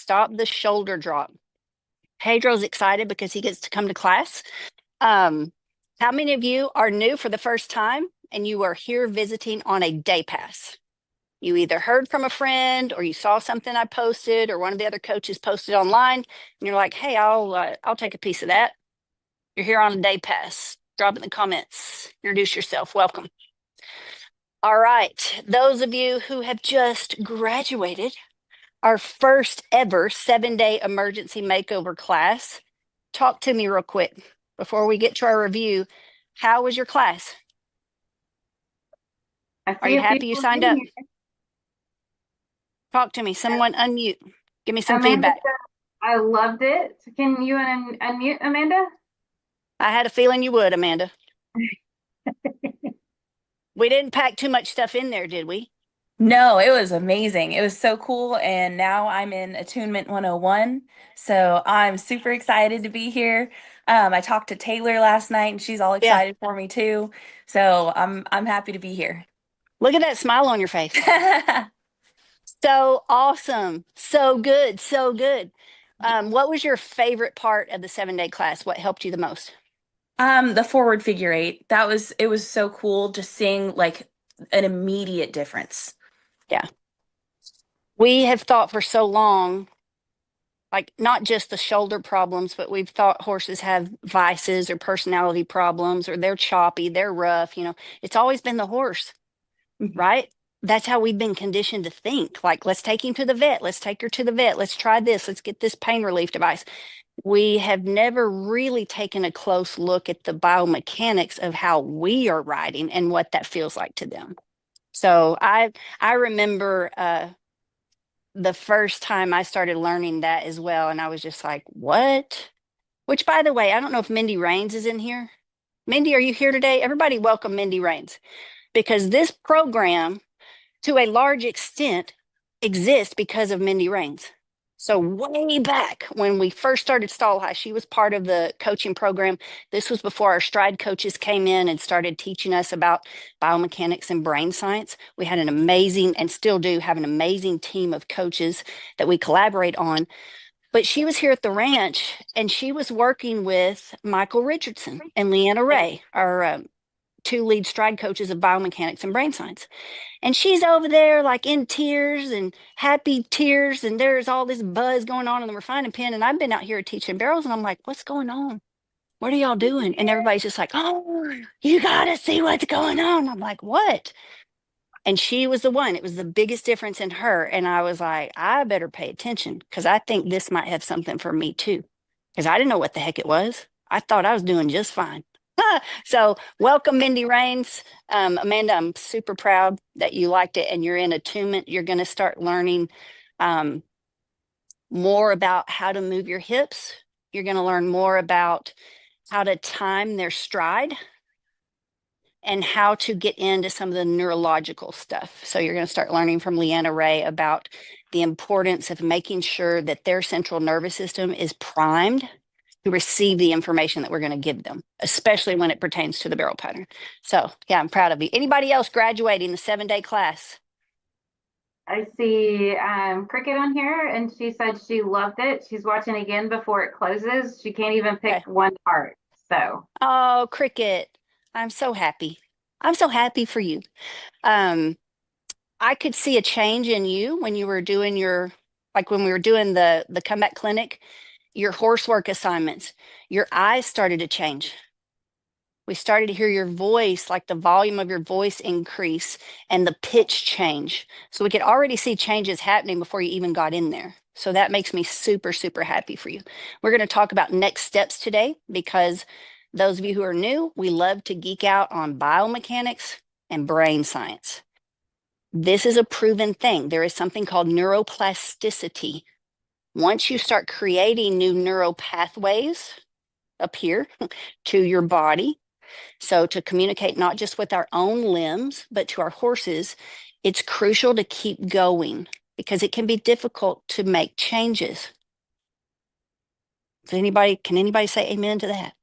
stop the shoulder drop. Pedro's excited because he gets to come to class. How many of you are new for the first time and you are here visiting on a day pass? You either heard from a friend or you saw something I posted or one of the other coaches posted online, and you're like, "Hey, I'll take a piece of that." You're here on a day pass. Drop in the comments. Introduce yourself. Welcome. All right. Those of you who have just graduated our first ever 7-day emergency makeover class, talk to me real quick before we get to our review. How was your class? I Are see you a few happy you people signed in up? here. Talk to me. Someone unmute. Give me some Amanda feedback. said, I loved it. Can you unmute, Amanda? I had a feeling you would, Amanda. We didn't pack too much stuff in there, did we? No, it was amazing. It was so cool. And now I'm in Attunement 101. So I'm super excited to be here. I talked to Taylor last night and she's all Yeah. excited for me too. So I'm happy to be here. Look at that smile on your face. So awesome. So good. So good. What was your favorite part of the 7-day class? What helped you the most? The forward figure eight. It was so cool just seeing like an immediate difference. Yeah. We have thought for so long, like not just the shoulder problems, but we've thought horses have vices or personality problems or they're choppy, they're rough. It's always been the horse, Mhm. right? That's how we've been conditioned to think. Like, let's take him to the vet. Let's take her to the vet. Let's try this. Let's get this pain relief device. We have never really taken a close look at the biomechanics of how we are riding and what that feels like to them. So I remember the first time I started learning that as well, and I was just like, "What?" Which, by the way, I don't know if Mindy Rains is in here. Mindy, are you here today? Everybody, welcome Mindy Rains, because this program, to a large extent, exists because of Mindy Rains. So way back when we first started Stall High, she was part of the coaching program. This was before our stride coaches came in and started teaching us about biomechanics and brain science. We had an amazing, and still do have an amazing team of coaches that we collaborate on. But she was here at the ranch and she was working with Michael Richardson and Leanna Ray, our two lead stride coaches of biomechanics and brain science. And she's over there like in tears and happy tears. And there's all this buzz going on in the refining pen. And I've been out here teaching barrels and I'm like, "What's going on? What are y'all doing?" And everybody's just like, "Oh, you got to see what's going on." I'm like, "What?" And she was the one. It was the biggest difference in her. And I was like, I better pay attention because I think this might have something for me too. Because I didn't know what the heck it was. I thought I was doing just fine. So, welcome, Mindy Rains. Amanda, I'm super proud that you liked it and you're in attunement. You're going to start learning um, more about how to move your hips. You're going to learn more about how to time their stride and how to get into some of the neurological stuff. So you're going to start learning from Leanna Ray about the importance of making sure that their central nervous system is primed to receive the information that we're going to give them, especially when it pertains to the barrel pattern. So yeah, I'm proud of you. Anybody else graduating the 7-day class? I see Cricket on here, and she said she loved it. She's watching again before it closes. She can't even pick Okay. one part. So Oh, Cricket, I'm so happy. I'm so happy for you. Um, I could see a change in you when you were doing like when we were doing the comeback clinic, your horse work assignments, your eyes started to change. We started to hear your voice, like the volume of your voice increase and the pitch change. So we could already see changes happening before you even got in there. So that makes me super, super happy for you. We're going to talk about next steps today because those of you who are new, we love to geek out on biomechanics and brain science. This is a proven thing. There is something called neuroplasticity. Once you start creating new neural pathways up here to your body, so to communicate not just with our own limbs, but to our horses, it's crucial to keep going because it can be difficult to make changes. Can anybody say amen to that?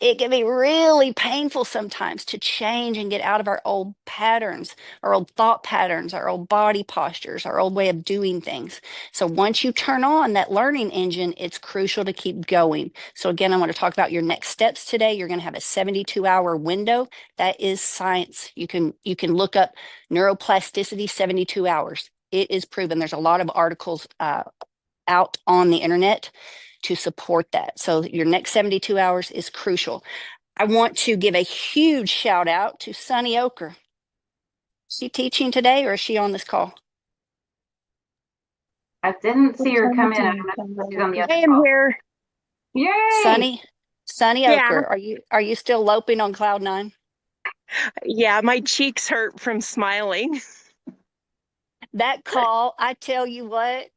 It can be really painful sometimes to change and get out of our old patterns, our old thought patterns, our old body postures, our old way of doing things. So once you turn on that learning engine, it's crucial to keep going. So again, I want to talk about your next steps today. You're going to have a 72-hour window. That is science. You can look up neuroplasticity 72 hours. It is proven. There's a lot of articles out on the internet to support that. So your next 72 hours is crucial. I want to give a huge shout out to Sunny Oker. Is she teaching today or is she on this call? I didn't see her come in. I don't know if she's on the other I am call. here. Yay! Sunny Yeah, Oker, are you still loping on cloud nine? yeah, my cheeks hurt from smiling. That call, I tell you what,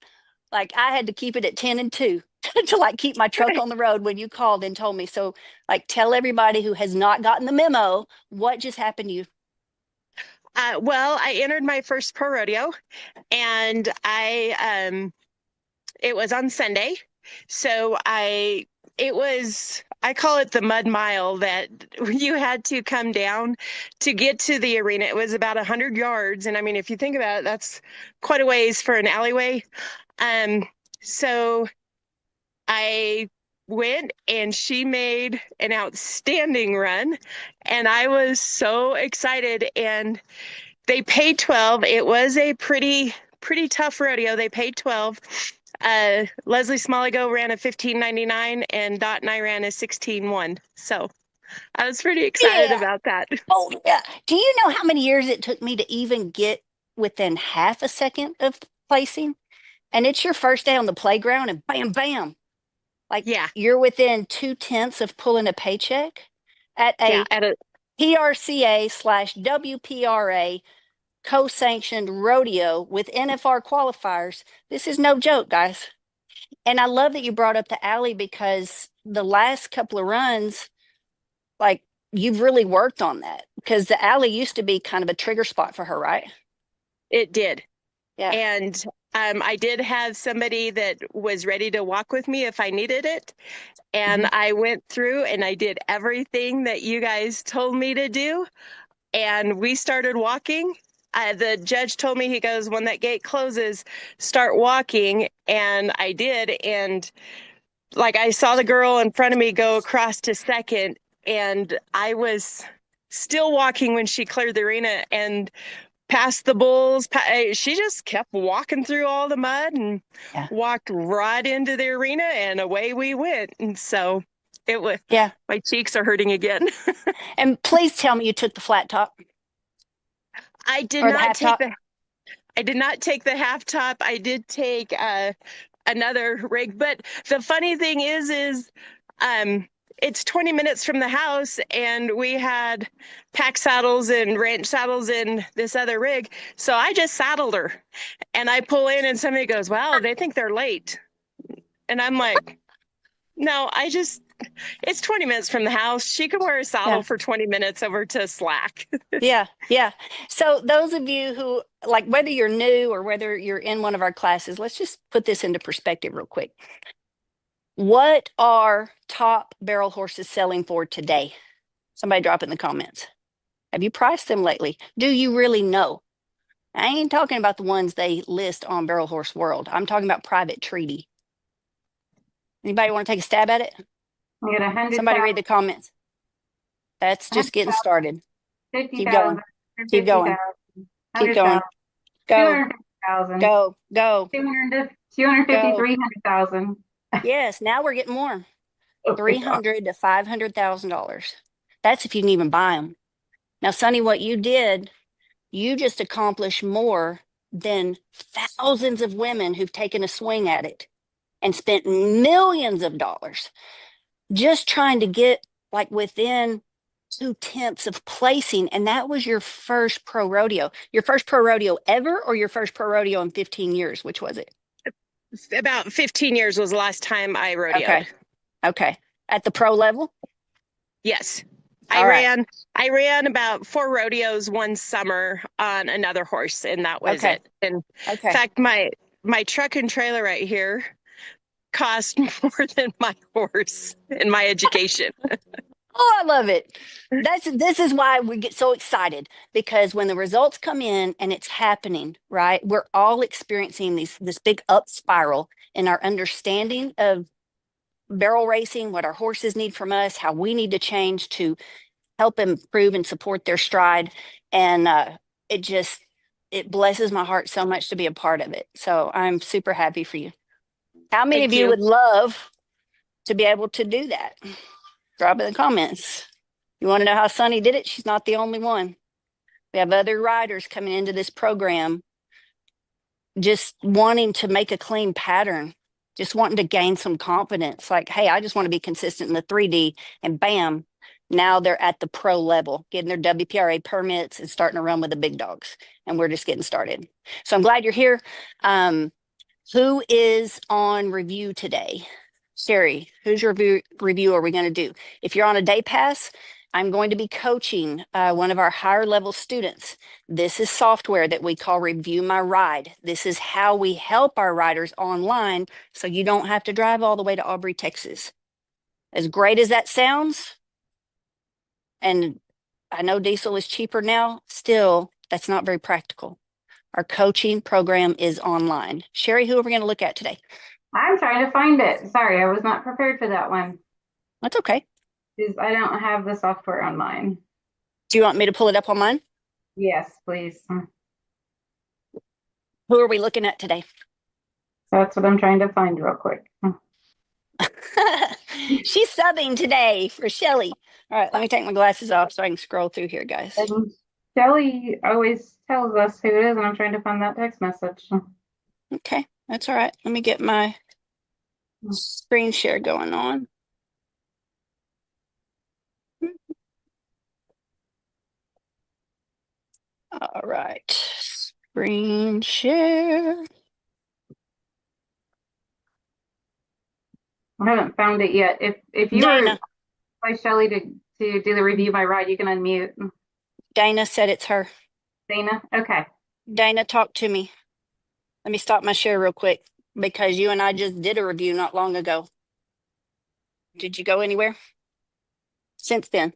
like I had to keep it at 10 and 2 to like keep my truck on the road when you called and told me. So like tell everybody who has not gotten the memo what just happened to you. Well, I entered my first pro rodeo, and it was on Sunday. So I call it the mud mile that you had to come down to get to the arena. It was about 100 yards. And I mean, if you think about it, that's quite a ways for an alleyway. Um, so I went and she made an outstanding run, and I was so excited. And they paid 12. It was a pretty tough rodeo. They paid 12. Leslie Smallego ran a 15.99 and Dot and I ran a 16.1. So I was pretty excited Yeah. about that. Oh, yeah. Do you know how many years it took me to even get within half a second of placing? And it's your first day on the playground, and bam, bam. Like Yeah, you're within 2/10 of pulling a paycheck at yeah. a PRCA/WPRA co-sanctioned rodeo with NFR qualifiers. This is no joke, guys. And I love that you brought up the alley because the last couple of runs, like you've really worked on that because the alley used to be kind of a trigger spot for her, right? It did. Yeah. And I did have somebody that was ready to walk with me if I needed it. And Mhm. I went through and I did everything that you guys told me to do. And we started walking. The judge told me, he goes, when that gate closes, start walking. And I did. And like I saw the girl in front of me go across to second, and I was still walking when she cleared the arena and past the bulls. She just kept walking through all the mud and Yeah. walked right into the arena, and away we went. And so it was, Yeah. my cheeks are hurting again. And please tell me you took the flat top I did or the not half take top. the I did not take the half top. I did take another rig. But the funny thing is um, it's 20 minutes from the house, and we had pack saddles and ranch saddles in this other rig. So I just saddled her, and I pull in, and somebody goes, "Wow, they think they're late," and I'm like, "No, it's 20 minutes from the house. She can wear a saddle Yeah. for 20 minutes over to Slack." Yeah, yeah. So those of you who like whether you're new or whether you're in one of our classes, let's just put this into perspective real quick. What are top barrel horses selling for today? Somebody drop it in the comments. Have you priced them lately? Do you really know? I ain't talking about the ones they list on Barrel Horse World. I'm talking about private treaty. Anybody want to take a stab at it? We got 100,000, Somebody read the comments. That's just getting started. Keep 50,000, going. Keep going. 50,000, Keep going. 100,000, Go. 250,000, Go. Go. 250, Go. 300,000. Yes, now we're getting more. 300 to $500,000. That's if you can even buy them. Now, Sonny, what you did, you just accomplished more than thousands of women who've taken a swing at it and spent millions of dollars just trying to get like within 2/10 of placing. And that was your first pro rodeo. Your first pro rodeo ever, or your first pro rodeo in 15 years? Which was it? About 15 years was the last time I rodeoed. Okay. Okay. At the pro level? Yes. All right. I ran about 4 rodeos one summer on another horse, and that was Okay. it. And in Okay. fact, my truck and trailer right here, cost more than my horse and my education. Oh, I love it. This is why we get so excited, because when the results come in and it's happening, right? We're all experiencing this big up spiral in our understanding of barrel racing, what our horses need from us, how we need to change to help improve and support their stride. And it just it blesses my heart so much to be a part of it. So I'm super happy for you. How many of Thank you you. would love to be able to do that? Drop in the comments. You want to know how Sunny did it? She's not the only one. We have other riders coming into this program just wanting to make a clean pattern, just wanting to gain some confidence. Like, hey, I just want to be consistent in the 3D, and bam, now they're at the pro level, getting their WPRA permits and starting to run with the big dogs. And we're just getting started. So I'm glad you're here. Who is on review today? Sherry, whose review are we going to do? If you're on a day pass, I'm going to be coaching one of our higher level students. This is software that we call Review My Ride. This is how we help our riders online so you don't have to drive all the way to Aubrey, Texas. As great as that sounds, and I know diesel is cheaper now, still, that's not very practical. Our coaching program is online. Sherry, who are we going to look at today? I'm trying to find it. Sorry, I was not prepared for that one. That's okay. Because I don't have the software on mine. Do you want me to pull it up on mine? Yes, please. Who are we looking at today? That's what I'm trying to find real quick. She's subbing today for Shelly. All right, let me take my glasses off so I can scroll through here, guys. And Shelly always tells us who it is, and I'm trying to find that text message. Okay, that's all right. Let me get my screen share going on. All right, screen share. I haven't found it yet. If you Dana. were by Shelly to do the review by ride, you can unmute. Dana said it's her. Dana? Okay. Dana, talk to me. Let me stop my share real quick because you and I just did a review not long ago. Did you go anywhere since then?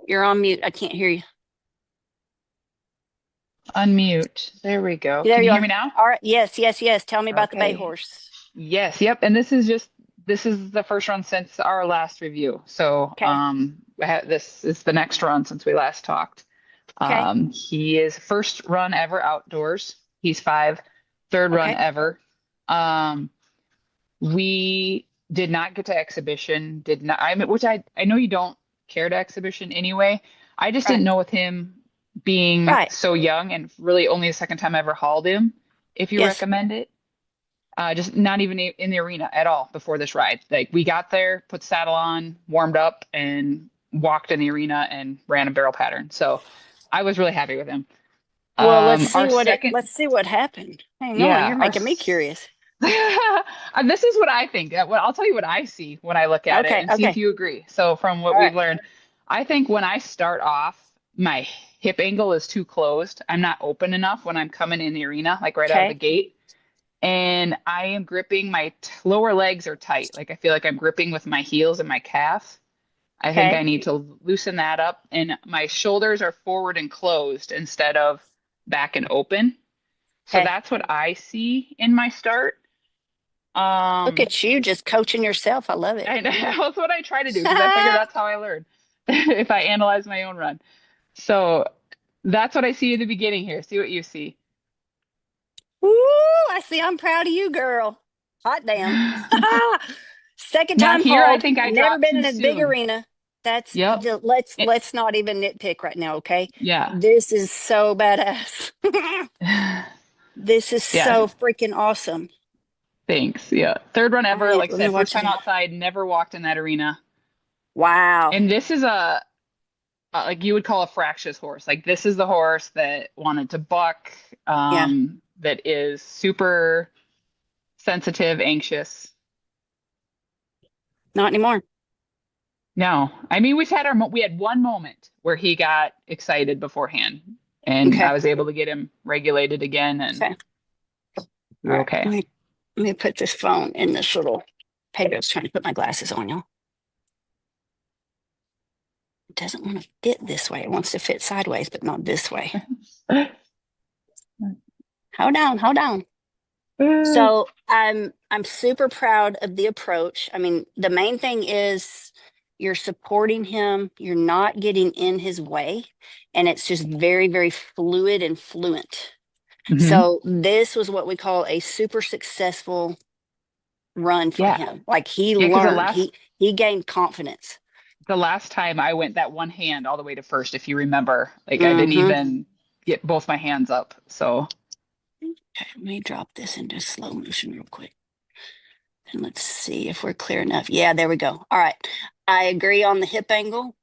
You're on mute. I can't hear you. Unmute. There we go. There Can you you are. hear me now? All right. Yes. Tell me about the bay Okay. horse. Yes, yep. And this is the first run since our last review. So Okay. this is the next run since we last talked. Okay. He is first run ever outdoors. He's 5, third run Okay. ever. We did not get to exhibition, which I know you don't care to exhibition anyway. I just Right. didn't know with him being Right. so young and really only the second time I ever hauled him, if you Yes. recommend it. Just not even in the arena at all before this ride. Like we got there, put saddle on, warmed up, and walked in the arena and ran a barrel pattern. So I was really happy with him. Well, let's see Our see what happened. Hang on, yeah, you're making me curious. This is what I think. I'll tell you what I see when I look at it Okay. and see if you agree. So from what All we've right. learned, I think when I start off, my hip angle is too closed. I'm not open enough when I'm coming in the arena, like right out of the Okay. gate. And I am gripping, my lower legs are tight. Like I feel like I'm gripping with my heels and my calf. I think I Okay. need to loosen that up. And my shoulders are forward and closed instead of back and open. So Okay. that's what I see in my start. Look at you just coaching yourself. I love it. I know. That's what I try to do because I figure that's how I learn if I analyze my own run. So that's what I see in the beginning here. See what you see. Ooh, I see. I'm proud of you, girl. Hot damn. Second Now time here, I hauled. think I Never dropped been too in a big soon. arena. That's Yep. It- let's not even nitpick right now, okay? yeah. This is so badass. This is Yeah. so freaking awesome. Thanks. Yeah. Third run ever. Like I Let me said, watch first time it. outside, never walked in that arena. Wow. And this is like you would call a fractious horse. Like this is the horse that wanted to buck, Yeah. that is super sensitive, anxious. Not anymore. No, I mean we had one moment where he got excited beforehand, and Okay. I was able to get him regulated again, and Okay. You're All right, okay. let me put this phone in this little. Pedro's trying to put my glasses on, y'all. It doesn't want to fit this way. It wants to fit sideways, but not this way. Hold down, hold down. So I'm super proud of the approach. I mean, the main thing is you're supporting him, you're not getting in his way, and it's just very, very fluid and fluent. Mhm. So this was what we call a super successful run for Yeah. him. Like he Yeah, because learned, he gained confidence. the last time I went that one hand all the way to first, if you remember, like I didn't Mm-hmm. even get both my hands up. So Okay, let me drop this into slow motion real quick. And let's see if we're clear enough. Yeah, there we go. All right. I agree on the hip angle.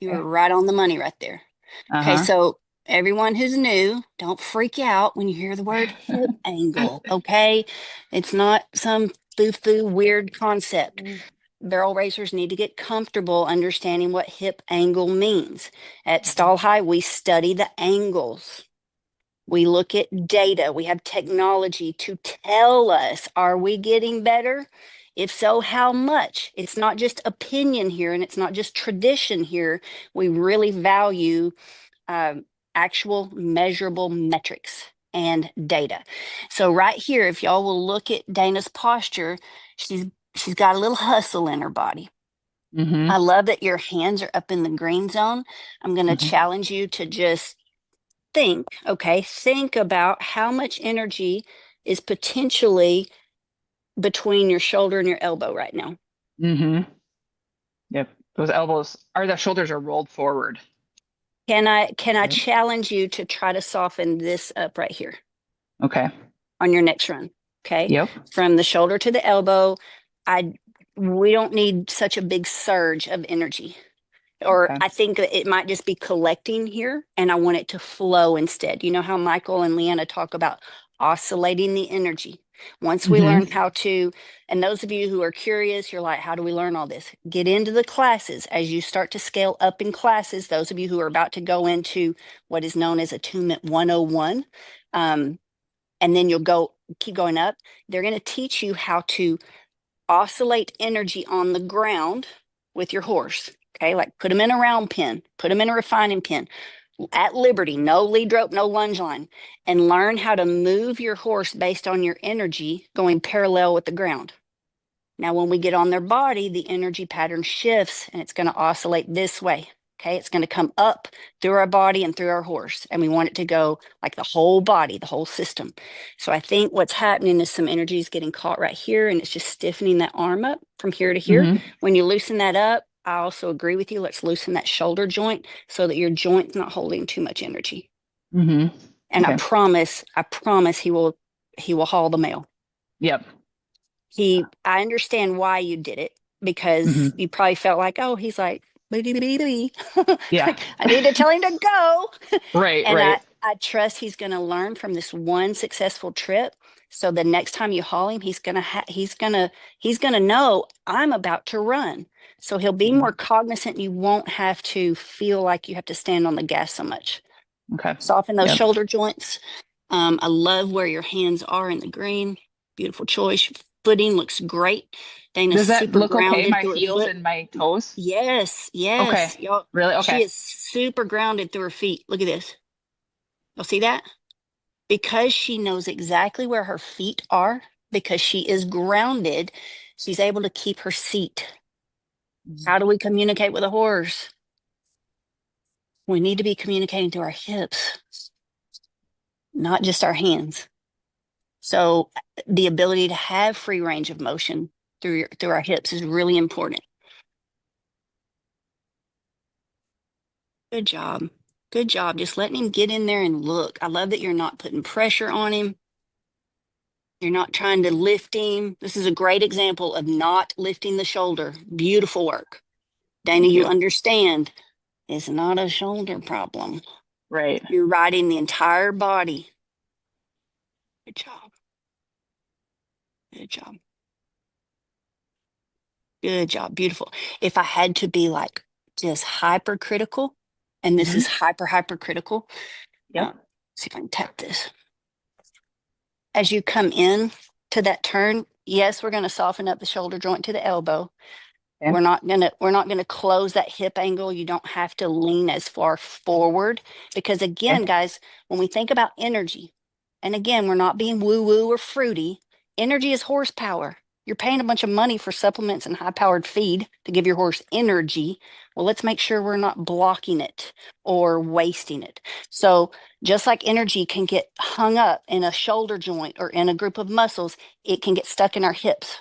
You were okay. right on the money right there. Okay, Uh-huh. so everyone who's new, don't freak out when you hear the word hip angle, okay? It's not some foo-foo weird concept. Barrel racers need to get comfortable understanding what hip angle means. At Stall High, we study the angles. We look at data. We have technology to tell us, are we getting better? If so, how much? It's not just opinion here and it's not just tradition here. We really value actual measurable metrics and data. So right here, if y'all will look at Dana's posture, she's got a little hustle in her body. Mm-hmm. I love that your hands are up in the green zone. I'm going to Mm-hmm. challenge you to just think about how much energy is potentially between your shoulder and your elbow right now. Mm-hmm. Yep. Those elbows are the shoulders are rolled forward. Can I Yep. challenge you to try to soften this up right here Okay. on your next run? Okay. Yep. From the shoulder to the elbow, I we don't need such a big surge of energy. Or Okay. I think that it might just be collecting here and I want it to flow instead. You know how Michael and Leanna talk about oscillating the energy. Once we learn Mm-hmm. how to, and those of you who are curious, you're like, how do we learn all this? Get into the classes. As you start to scale up in classes, those of you who are about to go into what is known as Attunement 101, and then you'll keep going up, they're going to teach you how to oscillate energy on the ground with your horse. Okay, like put them in a round pen, put them in a refining pen at liberty, no lead rope, no lunge line, and learn how to move your horse based on your energy going parallel with the ground. Now, when we get on their body, the energy pattern shifts and it's going to oscillate this way. Okay, it's going to come up through our body and through our horse. And we want it to go like the whole body, the whole system. So I think what's happening is some energy is getting caught right here and it's just stiffening that arm up from here to here. Mm-hmm. When you loosen that up, I also agree with you. Let's loosen that shoulder joint so that your joint's not holding too much energy. Mm-hmm. And Okay. I promise he will haul the mail. Yep. I understand why you did it because Mm-hmm. you probably felt like, oh, he's like, "Bee-dee-dee-dee-dee." Yeah. Like, I need to tell him to go. Right. And Right. I trust he's going to learn from this one successful trip. So the next time you haul him, he's gonna know I'm about to run. So he'll be more cognizant. You won't have to feel like you have to stand on the gas so much. Okay. Soften those Yep. shoulder joints. I love where your hands are in the green. Beautiful choice. Your footing looks great. Dana's Does that super look okay? grounded My through her heels foot. and my toes? Yes, Okay. yes. Y'all, Really? she Okay. is super grounded through her feet. Look at this. You'll see that? Because she knows exactly where her feet are, because she is grounded, she's able to keep her seat. How do we communicate with a horse? We need to be communicating through our hips, not just our hands. So the ability to have free range of motion through our hips is really important. Good job. Good job. Just letting him get in there and look. I love that you're not putting pressure on him. You're not trying to lift him. This is a great example of not lifting the shoulder. Beautiful work. Dana, Thank you you. understand it's not a shoulder problem. Right. You're riding the entire body. Good job. Good job. Good job. Beautiful. If I had to be like just hypercritical, and this Mm-hmm. is hypercritical, Yep. see if I can tap this. as you come in to that turn, yes, we're going to soften up the shoulder joint to the elbow. Okay. We're not gonna close that hip angle. You don't have to lean as far forward because again, Okay. guys, when we think about energy, and again, we're not being woo-woo or fruity, energy is horsepower. You're paying a bunch of money for supplements and high-powered feed to give your horse energy. Well, let's make sure we're not blocking it or wasting it. So just like energy can get hung up in a shoulder joint or in a group of muscles, it can get stuck in our hips.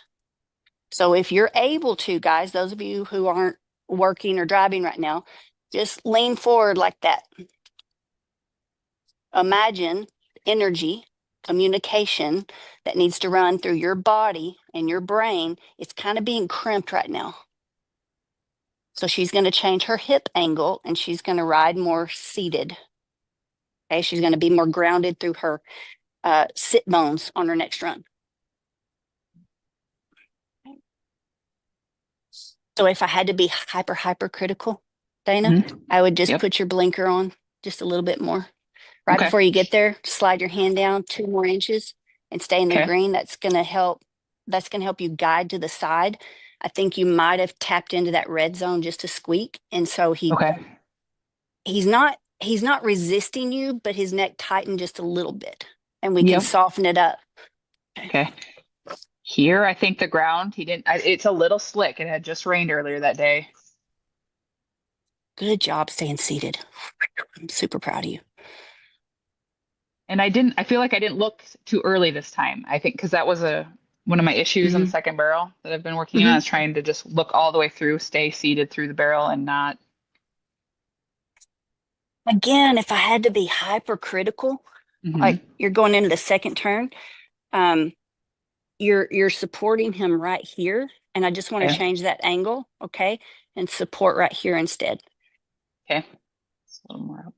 So if you're able to, guys, those of you who aren't working or driving right now, just lean forward like that. Imagine energy, communication that needs to run through your body and your brain. It's kind of being crimped right now. So she's going to change her hip angle and she's going to ride more seated. Okay, she's going to be more grounded through her sit bones on her next run. So if I had to be hyper critical, Dana, Mhm. I would just Yep. put your blinker on just a little bit more. Right Okay. before you get there, slide your hand down 2 more inches and stay in the Okay. green. That's going to help. That's going to help you guide to the side. I think you might have tapped into that red zone just a squeak. And so Okay. he's not resisting you, but his neck tightened just a little bit and we can Yep. soften it up. Okay. Here, I think the ground, it's a little slick. It had just rained earlier that day. Good job staying seated. I'm super proud of you. And I feel like I didn't look too early this time. I think because that was one of my issues on the second barrel that I've been working on is trying to just look all the way through, stay seated through the barrel and not. Again, if I had to be hypercritical, like you're going into the second turn, you're supporting him right here, and I just want to Okay. change that angle, okay, and support right here instead. Okay. Just a little more up.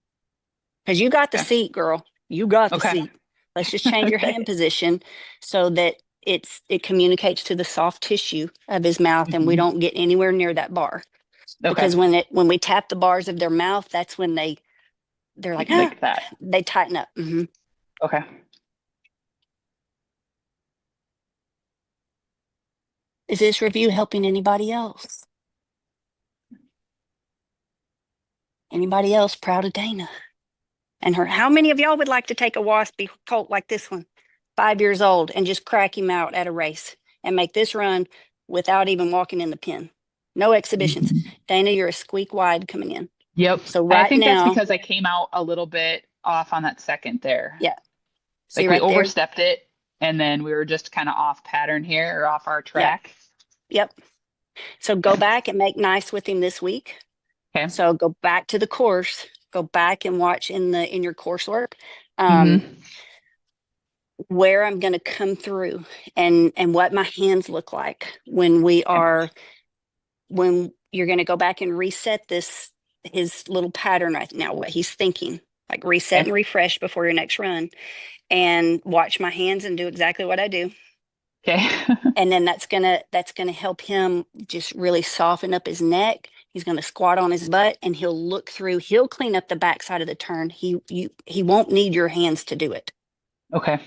Because you got the Okay. seat, girl. You got the Okay. seat. Let's just change your Okay. hand position so that it communicates to the soft tissue of his mouth, and we don't get anywhere near that bar. Okay. Because when we tap the bars of their mouth, that's when they're like, Like that. they tighten up. Okay. Is this review helping anybody else? Anybody else proud of Dana and her? How many of y'all would like to take a waspy colt like this one, 5 years old, and just crack him out at a race and make this run without even walking in the pen? No exhibitions. Dana, you're a squeak wide coming in. Yep. So I right think that's now, because I came out a little bit off on that second there. yeah. See Like we right there? overstepped it and then we were just kind of off pattern here or off our track. Yep. So go back and make nice with him this week. Okay. So go back to the course, go back and watch in your coursework. Where I'm going to come through and what my hands look like when you're going to go back and reset his little pattern right now, what he's thinking, like reset and refresh before your next run, and watch my hands and do exactly what I do. Okay. And then that's gonna help him just really soften up his neck. He's gonna squat on his butt and he'll look through. He'll clean up the backside of the turn. He won't need your hands to do it. Okay.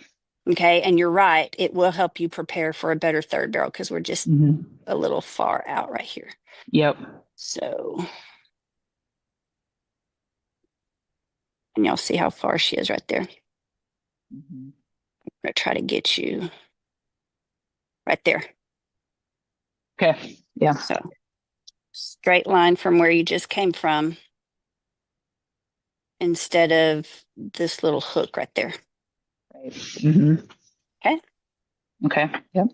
Okay. And you're right. It will help you prepare for a better third barrel because we're just a little far out right here. Yep. So, and y'all see how far she is right there. I'm gonna try to get you right there. Okay. Yeah. So straight line from where you just came from instead of this little hook right there. Right. Okay. Okay. Yep.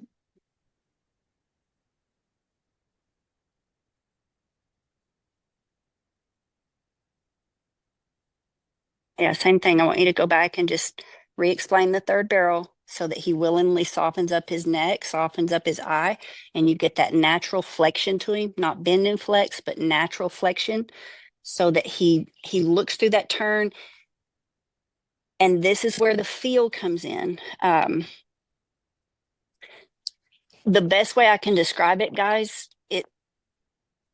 Yeah, same thing. I want you to go back and just re-explain the third barrel so that he willingly softens up his neck, softens up his eye, and you get that natural flexion to him, not bend and flex, but natural flexion, so that he looks through that turn. And this is where the feel comes in. The best way I can describe it, guys,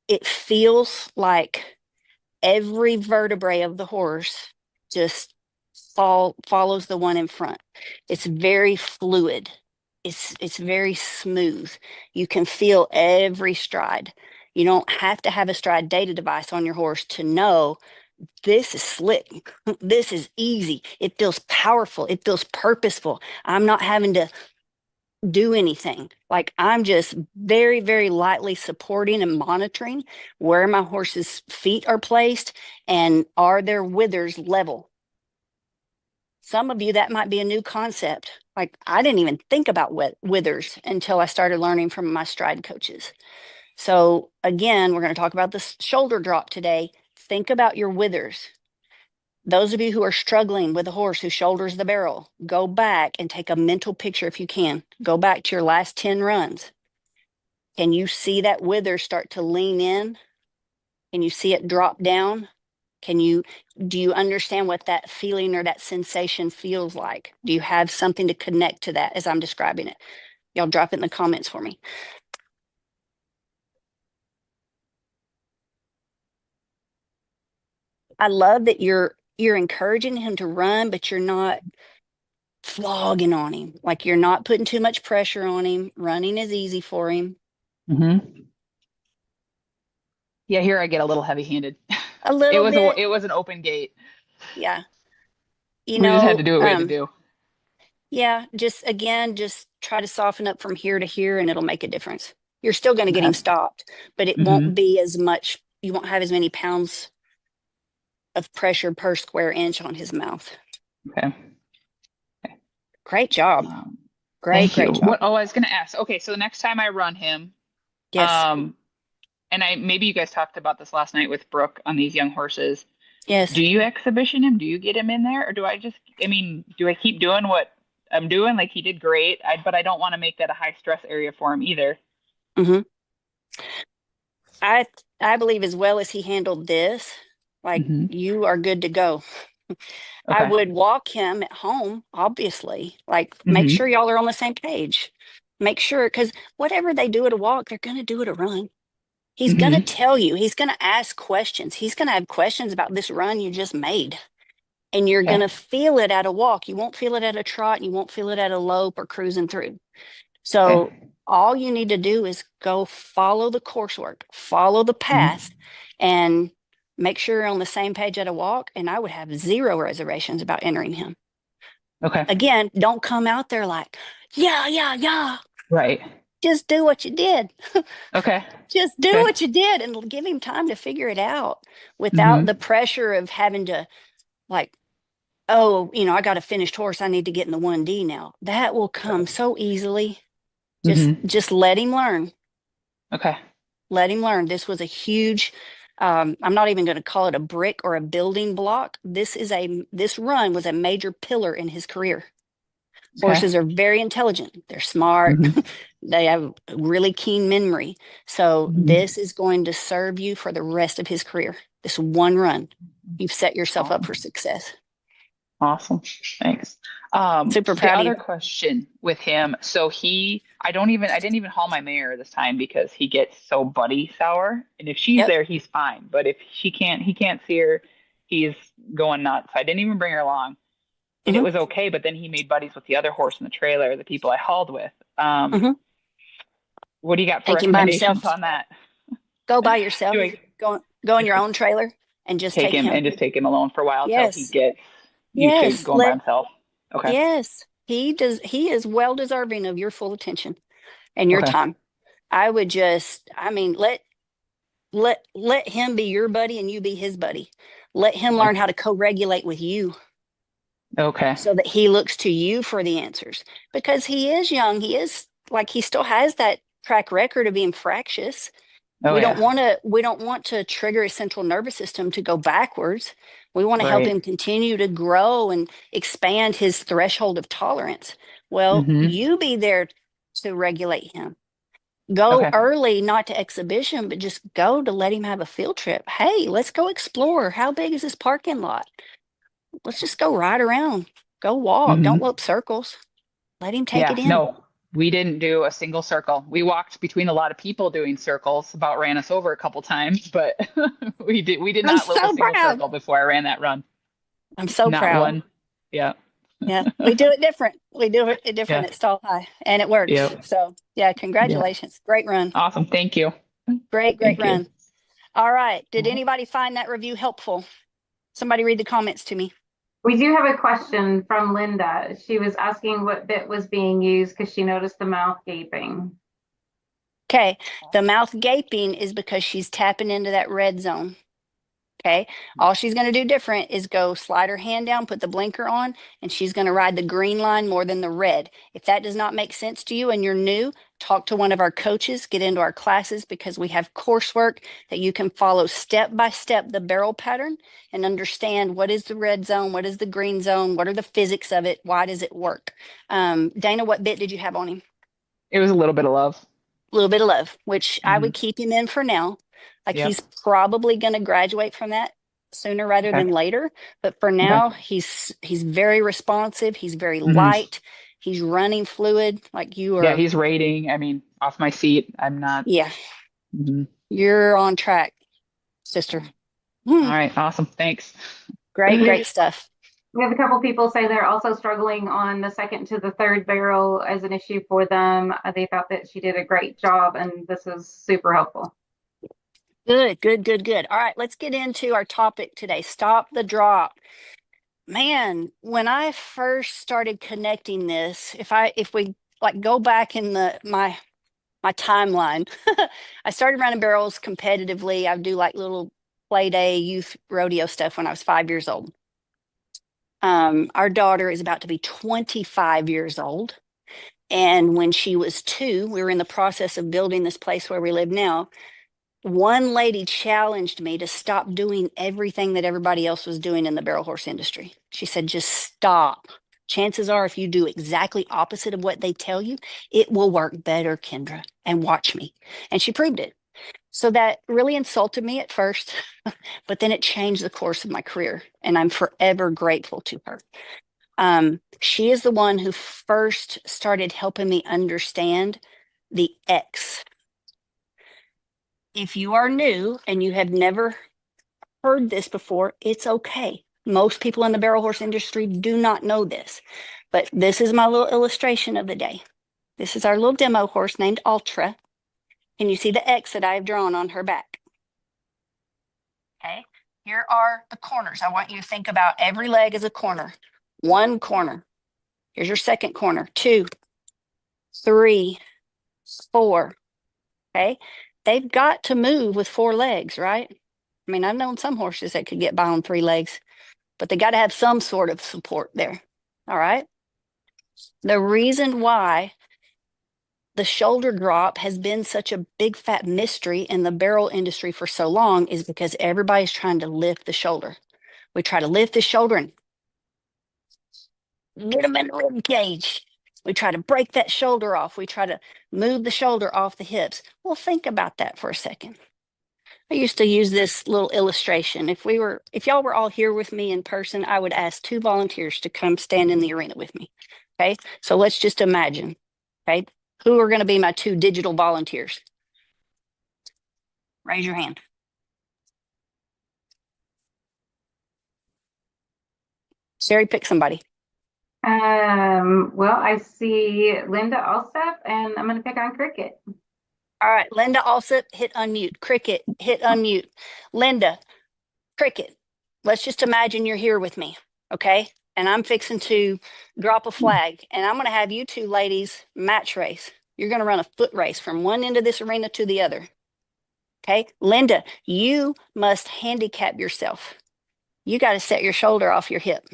it feels like every vertebrae of the horse just follows the one in front. It's very fluid. It's very smooth. You can feel every stride. You don't have to have a stride data device on your horse to know this is slick. This is easy. It feels powerful. It feels purposeful. I'm not having to do anything. Like I'm just very, very lightly supporting and monitoring where my horse's feet are placed and are their withers level. Some of you, that might be a new concept. Like I didn't even think about withers until I started learning from my stride coaches. So again, we're going to talk about this shoulder drop today. Think about your withers. Those of you who are struggling with a horse who shoulders the barrel, go back and take a mental picture if you can. Go back to your last 10 runs. Can you see that wither start to lean in? Can you see it drop down? Do you understand what that feeling or that sensation feels like? Do you have something to connect to that as I'm describing it? Y'all drop it in the comments for me. I love that you're encouraging him to run, but you're not flogging on him. Like you're not putting too much pressure on him. Running is easy for him. Yeah, here I get a little heavy-handed. A little bit. It was an open gate. Yeah. You We just had know, to do what we had to do. yeah, just again, just try to soften up from here to here and it'll make a difference. You're still going to get him stopped, but it won't be as much, you won't have as many pounds of pressure per square inch on his mouth. Okay. Great job. Great Thank you. job. I was going to ask. Okay, so the next time I run him, Yes. and maybe you guys talked about this last night with Brooke on these young horses. Yes. Do you exhibition him? Do you get him in there, or do I keep doing what I'm doing? Like he did great, but I don't want to make that a high stress area for him either. Mm-hmm. I believe as well as he handled this, like you are good to go. I would walk him at home, obviously. Like make sure y'all are on the same page. Make sure, because whatever they do at a walk, they're going to do at a run. He's going to tell you, he's going to ask questions. He's going to have questions about this run you just made. And you're going to feel it at a walk. You won't feel it at a trot. And you won't feel it at a lope or cruising through. So all you need to do is go follow the coursework, follow the path, and make sure you're on the same page at a walk. And I would have zero reservations about entering him. Okay. Again, don't come out there like, yeah. Right. Just do what you did. Okay. Just do what you did and give him time to figure it out without the pressure of having to like, oh, I got a finished horse. I need to get in the 1D now. That will come so easily. Just let him learn. Okay. Let him learn. This was a huge, I'm not even going to call it a brick or a building block. This run was a major pillar in his career. Horses are very intelligent. They're smart. They have really keen memory. So this is going to serve you for the rest of his career. This one run, you've set yourself up for success. Awesome. Thanks. Super proud the of other you. question with him. So I didn't even haul my mare this time because he gets so buddy sour. And if she's there, he's fine. But if he can't see her, he's going nuts. I didn't even bring her along. And it was okay, but then he made buddies with the other horse in the trailer, the people I hauled with. What do you got for recommendations on that? Go by yourself. Go in your own trailer and just take him. And just take him alone for a while until he gets used to going by himself. Okay. Yes, he does. He is well deserving of your full attention and your time. I would just, let him be your buddy and you be his buddy. Let him learn how to co-regulate with you. Okay. So that he looks to you for the answers because he is young. He still has that track record of being fractious. We don't want to trigger his central nervous system to go backwards. We want to help him continue to grow and expand his threshold of tolerance. Well, you be there to regulate him. Go early, not to exhibition, but just go to let him have a field trip. Hey, let's go explore. How big is this parking lot? Let's just go ride around. Go walk. Don't loop circles. Let him take it in. No, we didn't do a single circle. We walked between a lot of people doing circles, about ran us over a couple times, but we did not loop a single circle before I ran that run. I'm so proud. Not one. Yeah. Yeah, we do it different. We do it different Yeah. at Stall High, and it works. Yep. So yeah, Yeah. congratulations. Great run. Awesome. Thank you. Great Thank you. run. All right. Did anybody find that review helpful? Somebody read the comments to me. We do have a question from Linda. She was asking what bit was being used because she noticed the mouth gaping. Okay. The mouth gaping is because she's tapping into that red zone. Okay. All she's going to do different is go slide her hand down, put the blinker on, and she's going to ride the green line more than the red. If that does not make sense to you and you're new, talk to one of our coaches, get into our classes, because we have coursework that you can follow step by step the barrel pattern and understand what is the red zone, what is the green zone, what are the physics of it, why does it work. Dana, what bit did you have on him? It was a little bit of love. A little bit of love, which I would Mhm. keep him in for now. Like Yep. he's probably going to graduate from that sooner rather Okay. than later. But for Okay. now, he's very responsive. He's very Mhm. light. He's running fluid. Like you Yeah, are. he's rating. I mean, off my seat. I'm not. Yeah, Mhm. you're on track, sister. All right. Awesome. Thanks. Great stuff. We have a couple people say they're also struggling on the second to the third barrel as an issue for them. They thought that she did a great job, and this is super helpful. Good. All right, let's get into our topic today. Stop the drop. Man, when I first started connecting this, if we like go back in my timeline, I started running barrels competitively. I would do like little play day youth rodeo stuff when I was 5 years old. Our daughter is about to be 25 years old. And when she was 2, we were in the process of building this place where we live now. One lady challenged me to stop doing everything that everybody else was doing in the barrel horse industry. She said, just stop. Chances are, if you do exactly opposite of what they tell you, it will work better, Kendra, and watch me. And she proved it. So that really insulted me at first, but then it changed the course of my career, and I'm forever grateful to her. She is the one who first started helping me understand the X. If you are new and you have never heard this before, it's okay. Most people in the barrel horse industry do not know this, but this is my little illustration of the day. This is our little demo horse named Ultra. Can you see the X that I have drawn on her back? Okay, here are the corners. I want you to think about every leg as a corner. One corner. Here's your second corner. 2, 3, 4. Okay, they've got to move with 4 legs, right? I mean, I've known some horses that could get by on 3 legs, but they got to have some sort of support there. All right. The reason why the shoulder drop has been such a big fat mystery in the barrel industry for so long is because everybody's trying to lift the shoulder. We try to lift the shoulder and get them in the rib cage. We try to break that shoulder off. We try to move the shoulder off the hips. Well, think about that for a second. I used to use this little illustration. If y'all were all here with me in person, I would ask 2 volunteers to come stand in the arena with me. Okay. So let's just imagine. Okay. Who are going to be my 2 digital volunteers? Raise your hand. Sherry, pick somebody. Well, I see Linda Alsep, and I'm going to pick on Cricket. All right. Linda Alsop, hit unmute. Cricket, hit unmute. Linda, Cricket. Let's just imagine you're here with me. Okay. And I'm fixing to drop a flag, and I'm going to have you 2 ladies match race. You're going to run a foot race from one end of this arena to the other. Okay. Linda, you must handicap yourself. You got to set your shoulder off your hip.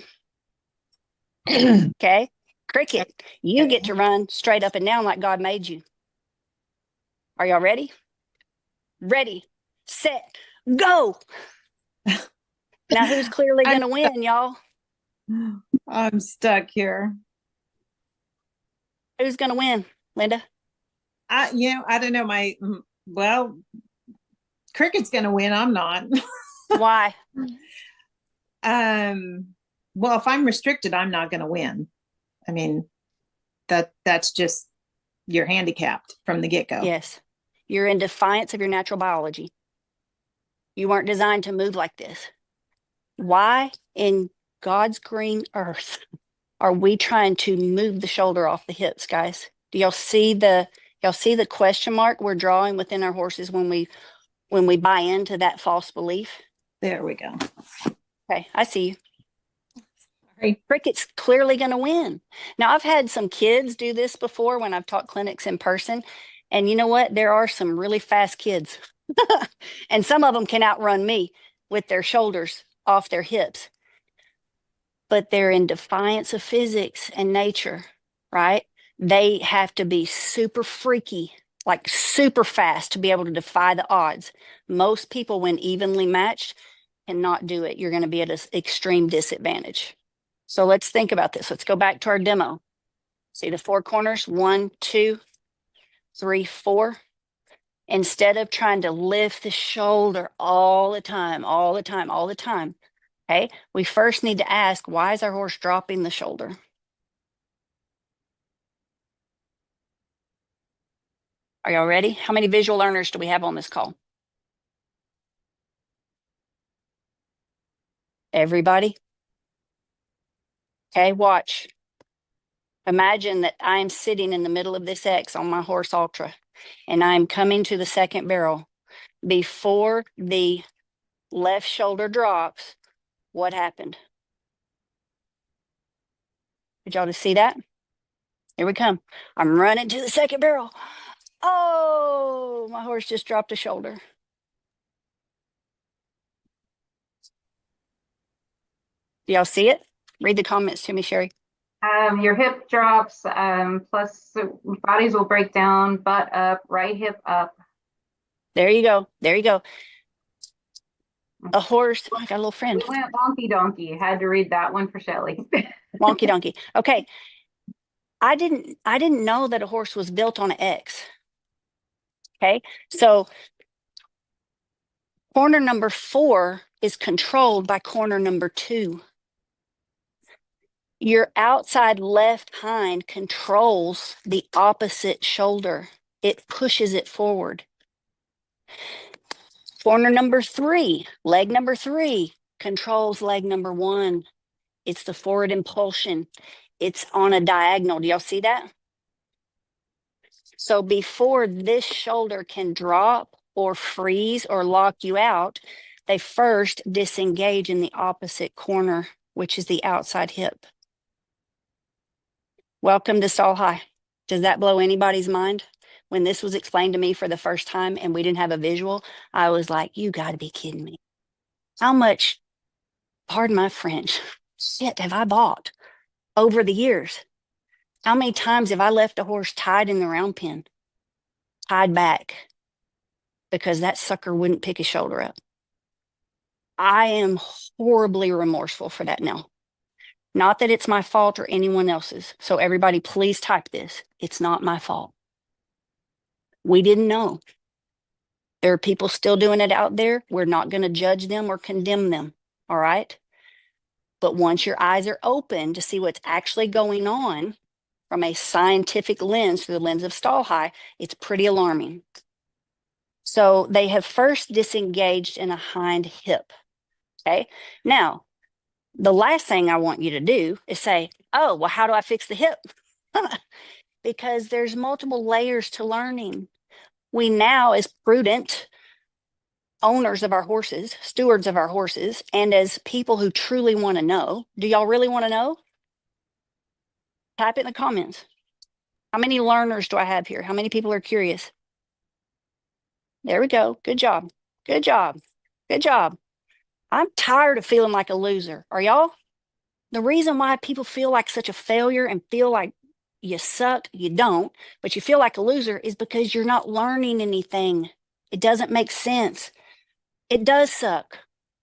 Okay. Cricket, you get to run straight up and down like God made you. Are y'all ready? Ready, set, go. Now, who's clearly going to win, y'all? I'm stuck here. Who's going to win, Linda? I don't know. Well, Cricket's going to win. I'm not. Why? Well, if I'm restricted, I'm not going to win. I mean, that's just, you're handicapped from the get-go. Yes. You're in defiance of your natural biology. You weren't designed to move like this. Why in God's green earth Are we trying to move the shoulder off the hips, guys? Do y'all see the question mark we're drawing within our horses when we buy into that false belief? There we go. Okay, I see you. Sorry. Cricket's clearly going to win. Now, I've had some kids do this before when I've taught clinics in person. And you know what? There are some really fast kids. And some of them can outrun me with their shoulders off their hips. But they're in defiance of physics and nature, right? They have to be super freaky, like super fast to be able to defy the odds. Most people, when evenly matched, cannot do it. You're going to be at an extreme disadvantage. So let's think about this. Let's go back to our demo. See the 4 corners, 1, 2, 3, 4. Instead of trying to lift the shoulder all the time, okay, we first need to ask, why is our horse dropping the shoulder? Are y'all ready? How many visual learners do we have on this call? Everybody? Okay, watch. Imagine that I'm sitting in the middle of this X on my horse Ultra, and I'm coming to the second barrel. Before the left shoulder drops, what happened? Did y'all just see that? Here we come. I'm running to the second barrel. Oh, my horse just dropped a shoulder. Do y'all see it? Read the comments to me, Sherry. Your hip drops, plus bodies will break down, butt up, right hip up. There you go. There you go. A horse. I got a little friend. We went wonky donkey. Had to read that one for Shelly. Wonky donkey. Okay. I didn't know that a horse was built on an X. Okay. So corner number 4 is controlled by corner number 2. Your outside left hind controls the opposite shoulder. It pushes it forward. Corner number 3, leg number 3, controls leg number 1. It's the forward impulsion. It's on a diagonal. Do y'all see that? So before this shoulder can drop or freeze or lock you out, they first disengage in the opposite corner, which is the outside hip. Welcome to Stall High. Does that blow anybody's mind? When this was explained to me for the first time and we didn't have a visual, I was like, you got to be kidding me. How much, pardon my French, shit have I bought over the years? How many times have I left a horse tied in the round pen, tied back, because that sucker wouldn't pick his shoulder up? I am horribly remorseful for that now. Not that it's my fault or anyone else's. So everybody, please type this. It's not my fault. We didn't know. There are people still doing it out there. We're not going to judge them or condemn them. All right. But once your eyes are open to see what's actually going on from a scientific lens, through the lens of Stall High, it's pretty alarming. So they have first disengaged in a hind hip. Okay. Now, the last thing I want you to do is say, oh, well, how do I fix the hip? Because there's multiple layers to learning. We now, as prudent owners of our horses, stewards of our horses, and as people who truly want to know, do y'all really want to know? Type it in the comments. How many learners do I have here? How many people are curious? There we go. Good job. Good job. Good job. I'm tired of feeling like a loser. Are y'all? The reason why people feel like such a failure and feel like you suck, you don't, but you feel like a loser is because you're not learning anything. It doesn't make sense. It does suck.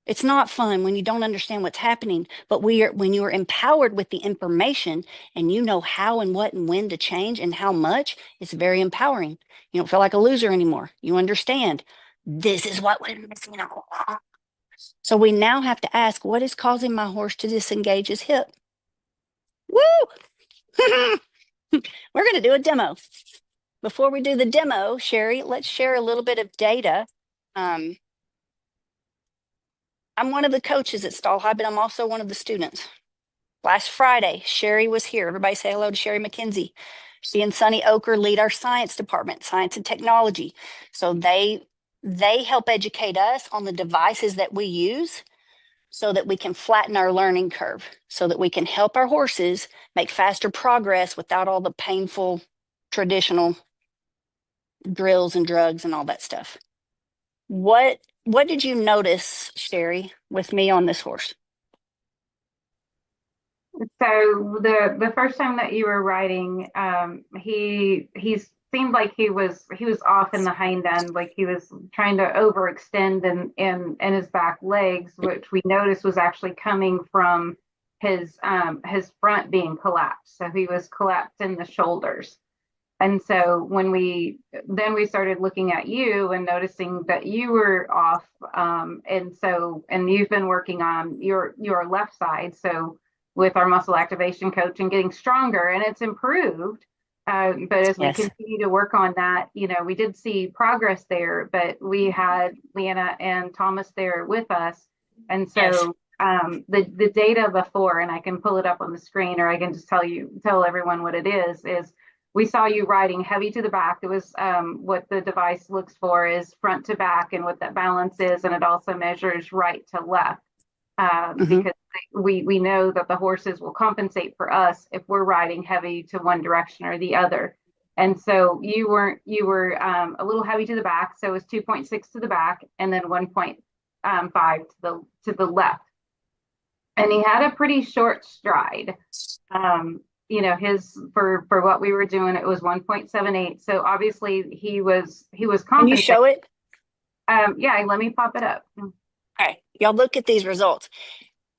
It's not fun when you don't understand what's happening, but when you are empowered with the information and you know how and what and when to change and how much, it's very empowering. You don't feel like a loser anymore. You understand this is what we're missing. So we now have to ask, what is causing my horse to disengage his hip? Woo! We're going to do a demo. Before we do the demo, Sherry, let's share a little bit of data. I'm one of the coaches at Stall High, but I'm also one of the students. Last Friday, Sherry was here. Everybody say hello to Sherry McKenzie. She and Sunny Oker lead our science department, science and technology. So they help educate us on the devices that we use so that we can flatten our learning curve, so that we can help our horses make faster progress without all the painful traditional drills and drugs and all that stuff. What did you notice, Sherry, with me on this horse? So the first time that you were riding, he seemed like he was off in the hind end, like he was trying to overextend in his back legs, which we noticed was actually coming from his front being collapsed. So he was collapsed in the shoulders. And so when we started looking at you and noticing that you were off, and you've been working on your left side, so with our muscle activation coach and getting stronger, and it's improved. But as we continue to work on that, we did see progress there, but we had Leanna and Thomas there with us. And so the data before, and I can pull it up on the screen, or I can just tell everyone what it is we saw you riding heavy to the back. It was what the device looks for is front to back and what that balance is. And it also measures right to left because we know that the horses will compensate for us if we're riding heavy to one direction or the other. And so you were a little heavy to the back. So it was 2.6 to the back and then 1.5 to the left. And he had a pretty short stride. His for what we were doing, it was 1.78. So obviously he was compensating. Can you show it? Yeah, let me pop it up. Okay, y'all look at these results.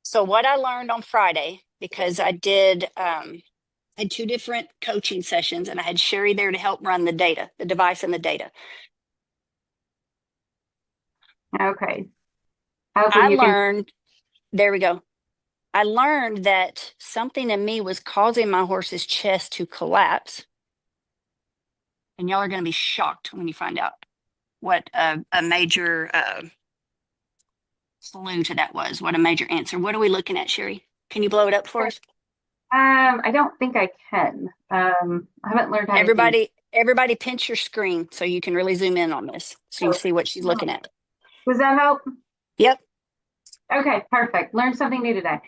So what I learned on Friday, because I had 2 different coaching sessions and I had Sherry there to help run the data, the device and the data. Okay. There we go. I learned that something in me was causing my horse's chest to collapse. And y'all are going to be shocked when you find out what a major clue to that was, what a major answer. What are we looking at, Sherry? Can you blow it up for us? I don't think I can. I haven't learned how to Everybody pinch your screen so you can really zoom in on this so you can see what she's looking at. Does that help? Yep. Okay, perfect. Learned something new today.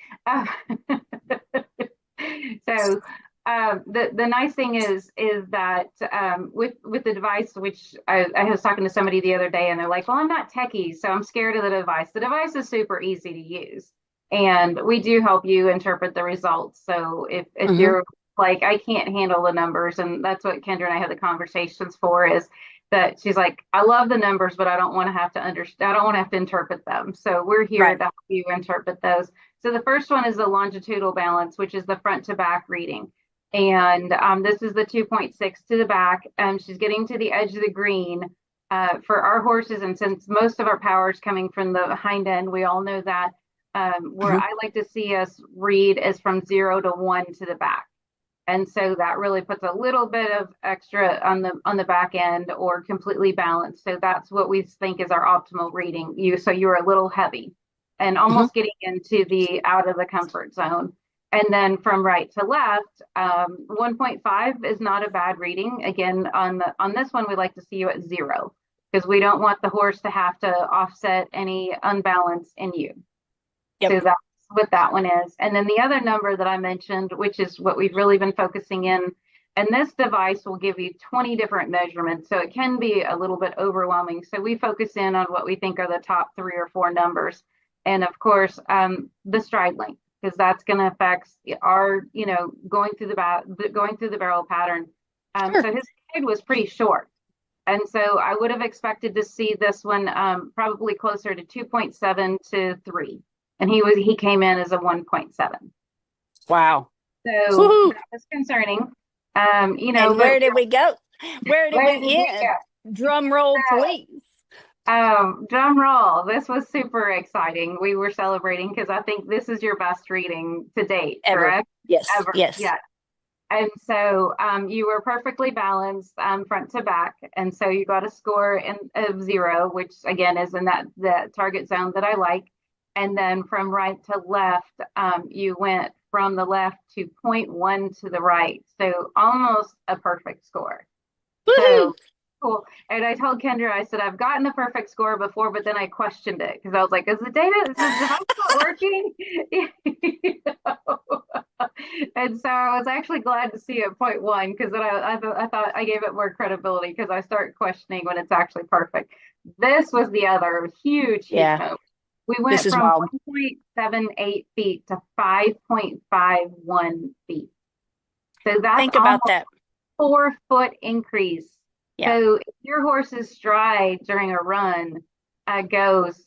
So the nice thing is that with the device, which I was talking to somebody the other day, and they're like, "Well, I'm not techie, so I'm scared of the device." The device is super easy to use, and we do help you interpret the results. So if you're like, "I can't handle the numbers," and that's what Kendra and I have the conversations for, is that she's like, "I love the numbers, but I don't want to have to understand. I don't want to have to interpret them." So we're here to help you interpret those. So the first one is the longitudinal balance, which is the front to back reading. And this is the 2.6 to the back. She's getting to the edge of the green for our horses. And since most of our power is coming from the hind end, we all know that where I like to see us read is from 0 to 1 to the back. And so that really puts a little bit of extra on the back end or completely balanced. So that's what we think is our optimal reading. So you're a little heavy and almost getting into the out of the comfort zone. And then from right to left, 1.5 is not a bad reading. Again, on this one, we like to see you at 0 because we don't want the horse to have to offset any unbalance in you. Yep. So that's what that one is. And then the other number that I mentioned, which is what we've really been focusing in, and this device will give you 20 different measurements. So it can be a little bit overwhelming. So we focus in on what we think are the top 3 or 4 numbers. And of course, the stride length, because that's going to affect our, going through the barrel pattern. So his stride was pretty short. And so I would have expected to see this one probably closer to 2.7 to 3. And he came in as a 1.7. Wow. So that was concerning. And where did we go? Where did we end? Drum roll, please. Drum roll. This was super exciting. We were celebrating because I think this is your best reading to date, ever. Correct? Yes. Ever. Yes. Yeah. And so you were perfectly balanced front to back. And so you got a score of 0, which again is in that target zone that I like. And then from right to left, you went from the left to 0.1 to the right. So almost a perfect score. So cool. And I told Kendra, I said, I've gotten a perfect score before, but then I questioned it because I was like, is the device not working? You know? And so I was actually glad to see it 0.1 because then I thought I gave it more credibility because I start questioning when it's actually perfect. This was the other huge moment. We This went is from wild. 1.78 feet to 5.51 feet. So that's Think about almost that. 4-foot increase. Yeah. So if your horse's stride during a run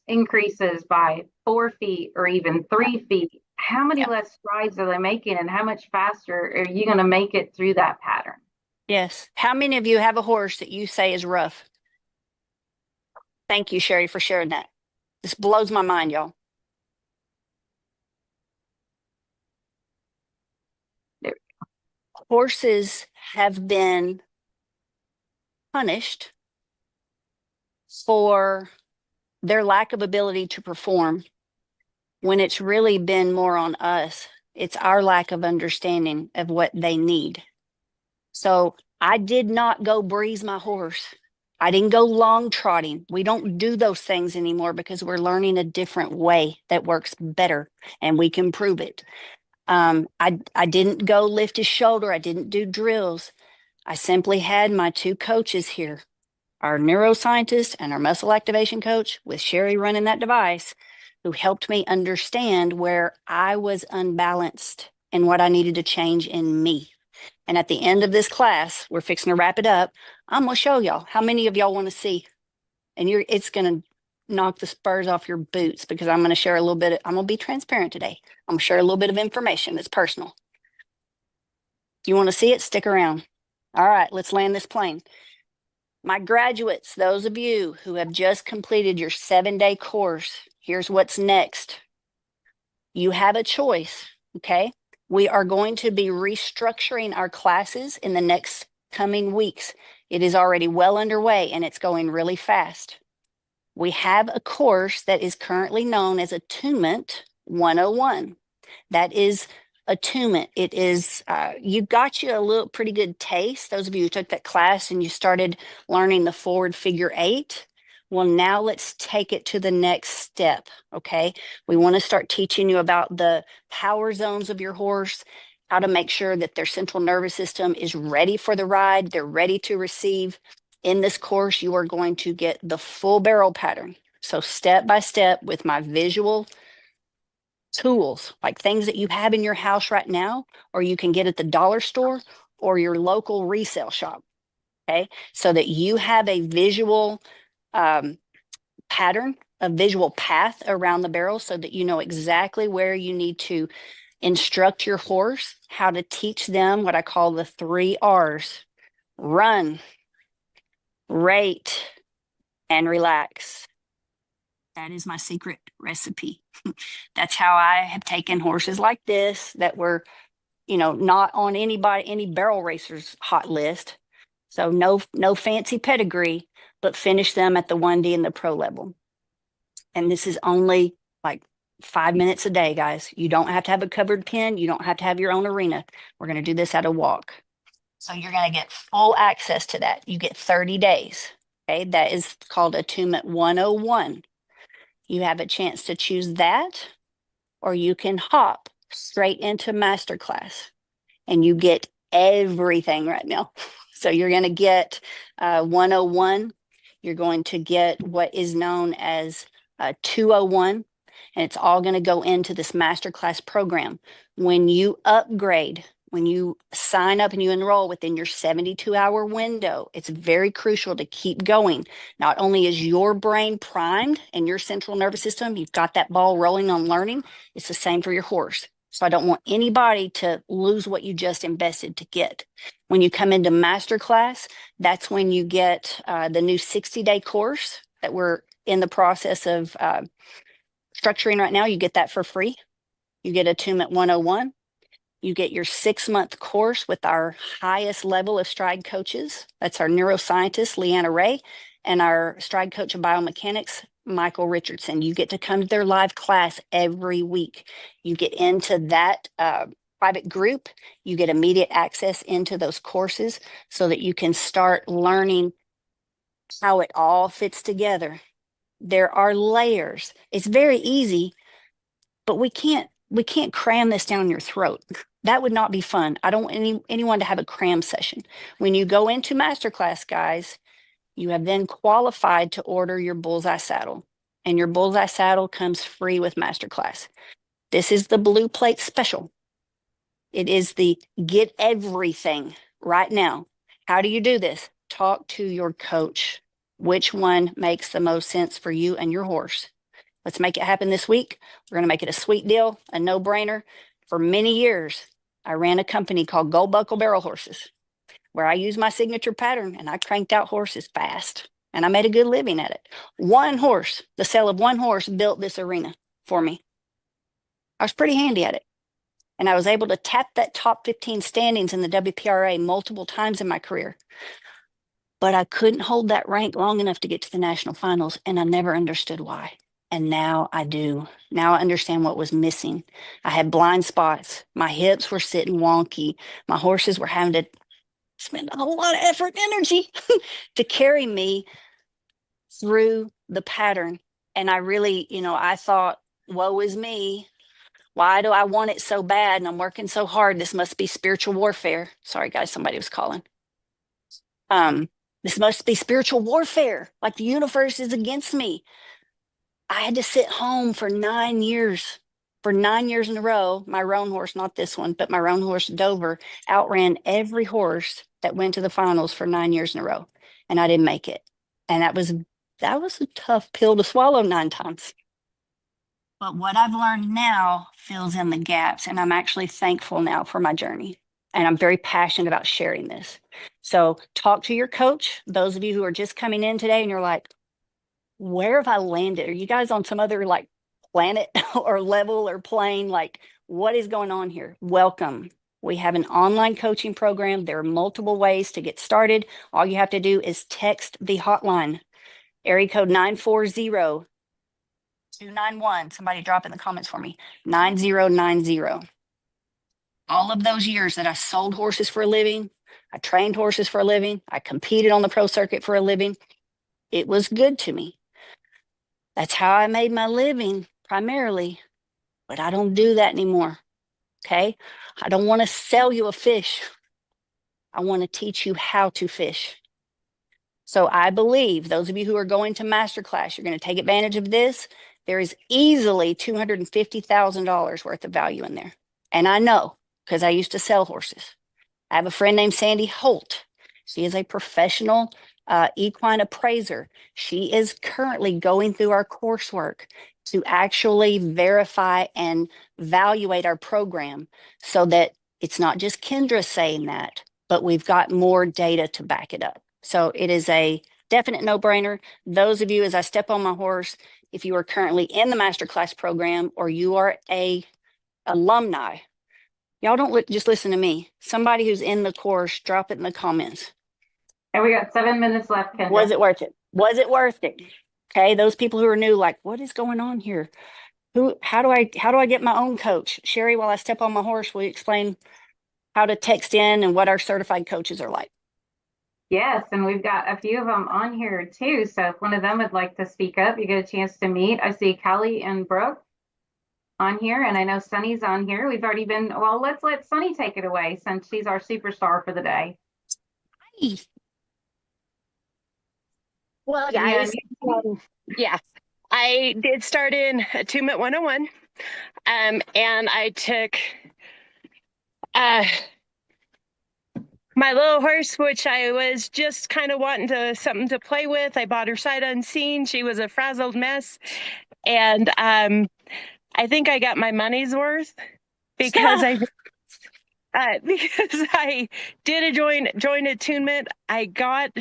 increases by 4 feet or even 3 feet, how many less strides are they making and how much faster are you going to make it through that pattern? Yes. How many of you have a horse that you say is rough? Thank you, Sherry, for sharing that. This blows my mind, y'all. Horses have been punished for their lack of ability to perform when it's really been more on us. It's our lack of understanding of what they need. So I did not go breeze my horse. I didn't go long trotting. We don't do those things anymore because we're learning a different way that works better and we can prove it. I didn't go lift his shoulder. I didn't do drills. I simply had my two coaches here, our neuroscientist and our muscle activation coach, with Sherry running that device, who helped me understand where I was unbalanced and what I needed to change in me. And at the end of this class, we're fixing to wrap it up. I'm going to show y'all how many of y'all want to see. And it's going to knock the spurs off your boots because I'm going to share a little bit. I'm going to be transparent today. I'm going to share a little bit of information that's personal. If you want to see it, stick around. All right, let's land this plane. My graduates, those of you who have just completed your 7-day course, here's what's next. You have a choice, okay? We are going to be restructuring our classes in the next coming weeks. It is already well underway and it's going really fast. We have a course that is currently known as Attunement 101. That is attunement. It is, you got you a little pretty good taste. Those of you who took that class and you started learning the forward figure 8. Well, now let's take it to the next step, okay? We want to start teaching you about the power zones of your horse, how to make sure that their central nervous system is ready for the ride, they're ready to receive. In this course, you are going to get the full barrel pattern. So step by step with my visual tools, like things that you have in your house right now, or you can get at the dollar store or your local resale shop, okay? So that you have a visual pattern, a visual path around the barrel so that you know exactly where you need to instruct your horse, how to teach them what I call the 3 R's: run, rate, and relax. That is my secret recipe. That's how I have taken horses like this that were, not on any barrel racer's hot list. So no fancy pedigree, but finish them at the 1D and the pro level. And this is only like 5 minutes a day, guys. You don't have to have a covered pen. You don't have to have your own arena. We're going to do this at a walk. So you're going to get full access to that. You get 30 days. Okay. That is called Attunement 101. You have a chance to choose that, or you can hop straight into masterclass and you get everything right now. So you're going to get 101. You're going to get what is known as 201, and it's all going to go into this masterclass program. When you upgrade, when you sign up and you enroll within your 72-hour window, it's very crucial to keep going. Not only is your brain primed and your central nervous system, you've got that ball rolling on learning, it's the same for your horse. So I don't want anybody to lose what you just invested to get. When you come into masterclass, that's when you get the new 60-day course that we're in the process of structuring right now. You get that for free. You get Attunement 101. You get your 6-month course with our highest level of stride coaches. That's our neuroscientist, Leanna Ray, and our stride coach of biomechanics, Michael Richardson. You get to come to their live class every week. You get into that private group. You get immediate access into those courses so that you can start learning how it all fits together. There are layers. It's very easy, but we can't cram this down your throat. That would not be fun. I don't want anyone to have a cram session. When you go into masterclass, guys, you have then qualified to order your bullseye saddle, and your bullseye saddle comes free with masterclass. This is the blue plate special. It is the get everything right now. How do you do this? Talk to your coach. Which one makes the most sense for you and your horse? Let's make it happen this week. We're going to make it a sweet deal, a no-brainer. For many years, I ran a company called Gold Buckle Barrel Horses, where I used my signature pattern and I cranked out horses fast. And I made a good living at it. One horse, the sale of one horse built this arena for me. I was pretty handy at it. And I was able to tap that top 15 standings in the WPRA multiple times in my career. But I couldn't hold that rank long enough to get to the national finals, and I never understood why. And now I do. Now I understand what was missing. I had blind spots. My hips were sitting wonky. My horses were having to spend a whole lot of effort and energy to carry me through the pattern. And I really, I thought, woe is me. Why do I want it so bad? And I'm working so hard. This must be spiritual warfare. Sorry, guys, somebody was calling. This must be spiritual warfare. Like the universe is against me. I had to sit home for 9 years. For 9 years in a row, my roan horse, not this one, but my roan horse, Dover, outran every horse that went to the finals for 9 years in a row. And I didn't make it. And that was a tough pill to swallow 9 times. But what I've learned now fills in the gaps. And I'm actually thankful now for my journey. And I'm very passionate about sharing this. So talk to your coach. Those of you who are just coming in today and you're like, where have I landed? Are you guys on some other like planet or level or plane? Like, what is going on here? Welcome. We have an online coaching program. There are multiple ways to get started. All you have to do is text the hotline, area code 940-291. Somebody drop in the comments for me, 9090. All of those years that I sold horses for a living, I trained horses for a living, I competed on the pro circuit for a living, it was good to me. That's how I made my living primarily, but I don't do that anymore, okay? I don't want to sell you a fish. I want to teach you how to fish. So I believe those of you who are going to masterclass, you're going to take advantage of this. There is easily $250,000 worth of value in there. And I know, because I used to sell horses. I have a friend named Sandy Holt. She is a professional equine appraiser. She is currently going through our coursework to actually verify and evaluate our program so that it's not just Kendra saying that, but we've got more data to back it up. So it is a definite no-brainer. Those of you, as I step on my horse, if you are currently in the masterclass program or you are a alumni, y'all don't just listen to me. Somebody who's in the course, drop it in the comments. And we got 7 minutes left, Kendra. Was it worth it? Was it worth it? Okay, those people who are new, like, what is going on here? How do I get my own coach? Sherry, while I step on my horse, will you explain how to text in and what our certified coaches are like? Yes, and we've got a few of them on here too. So if one of them would like to speak up, you get a chance to meet. I see Callie and Brooke on here, and I know Sunny's on here. We've already been, well, let's let Sunny take it away since she's our superstar for the day. Hi. Well, guys, yeah, I did start in Attunement 101, and I took my little horse, which I was just kind of wanting something to play with. I bought her sight unseen. She was a frazzled mess, and I think I got my money's worth because because I did join attunement. I got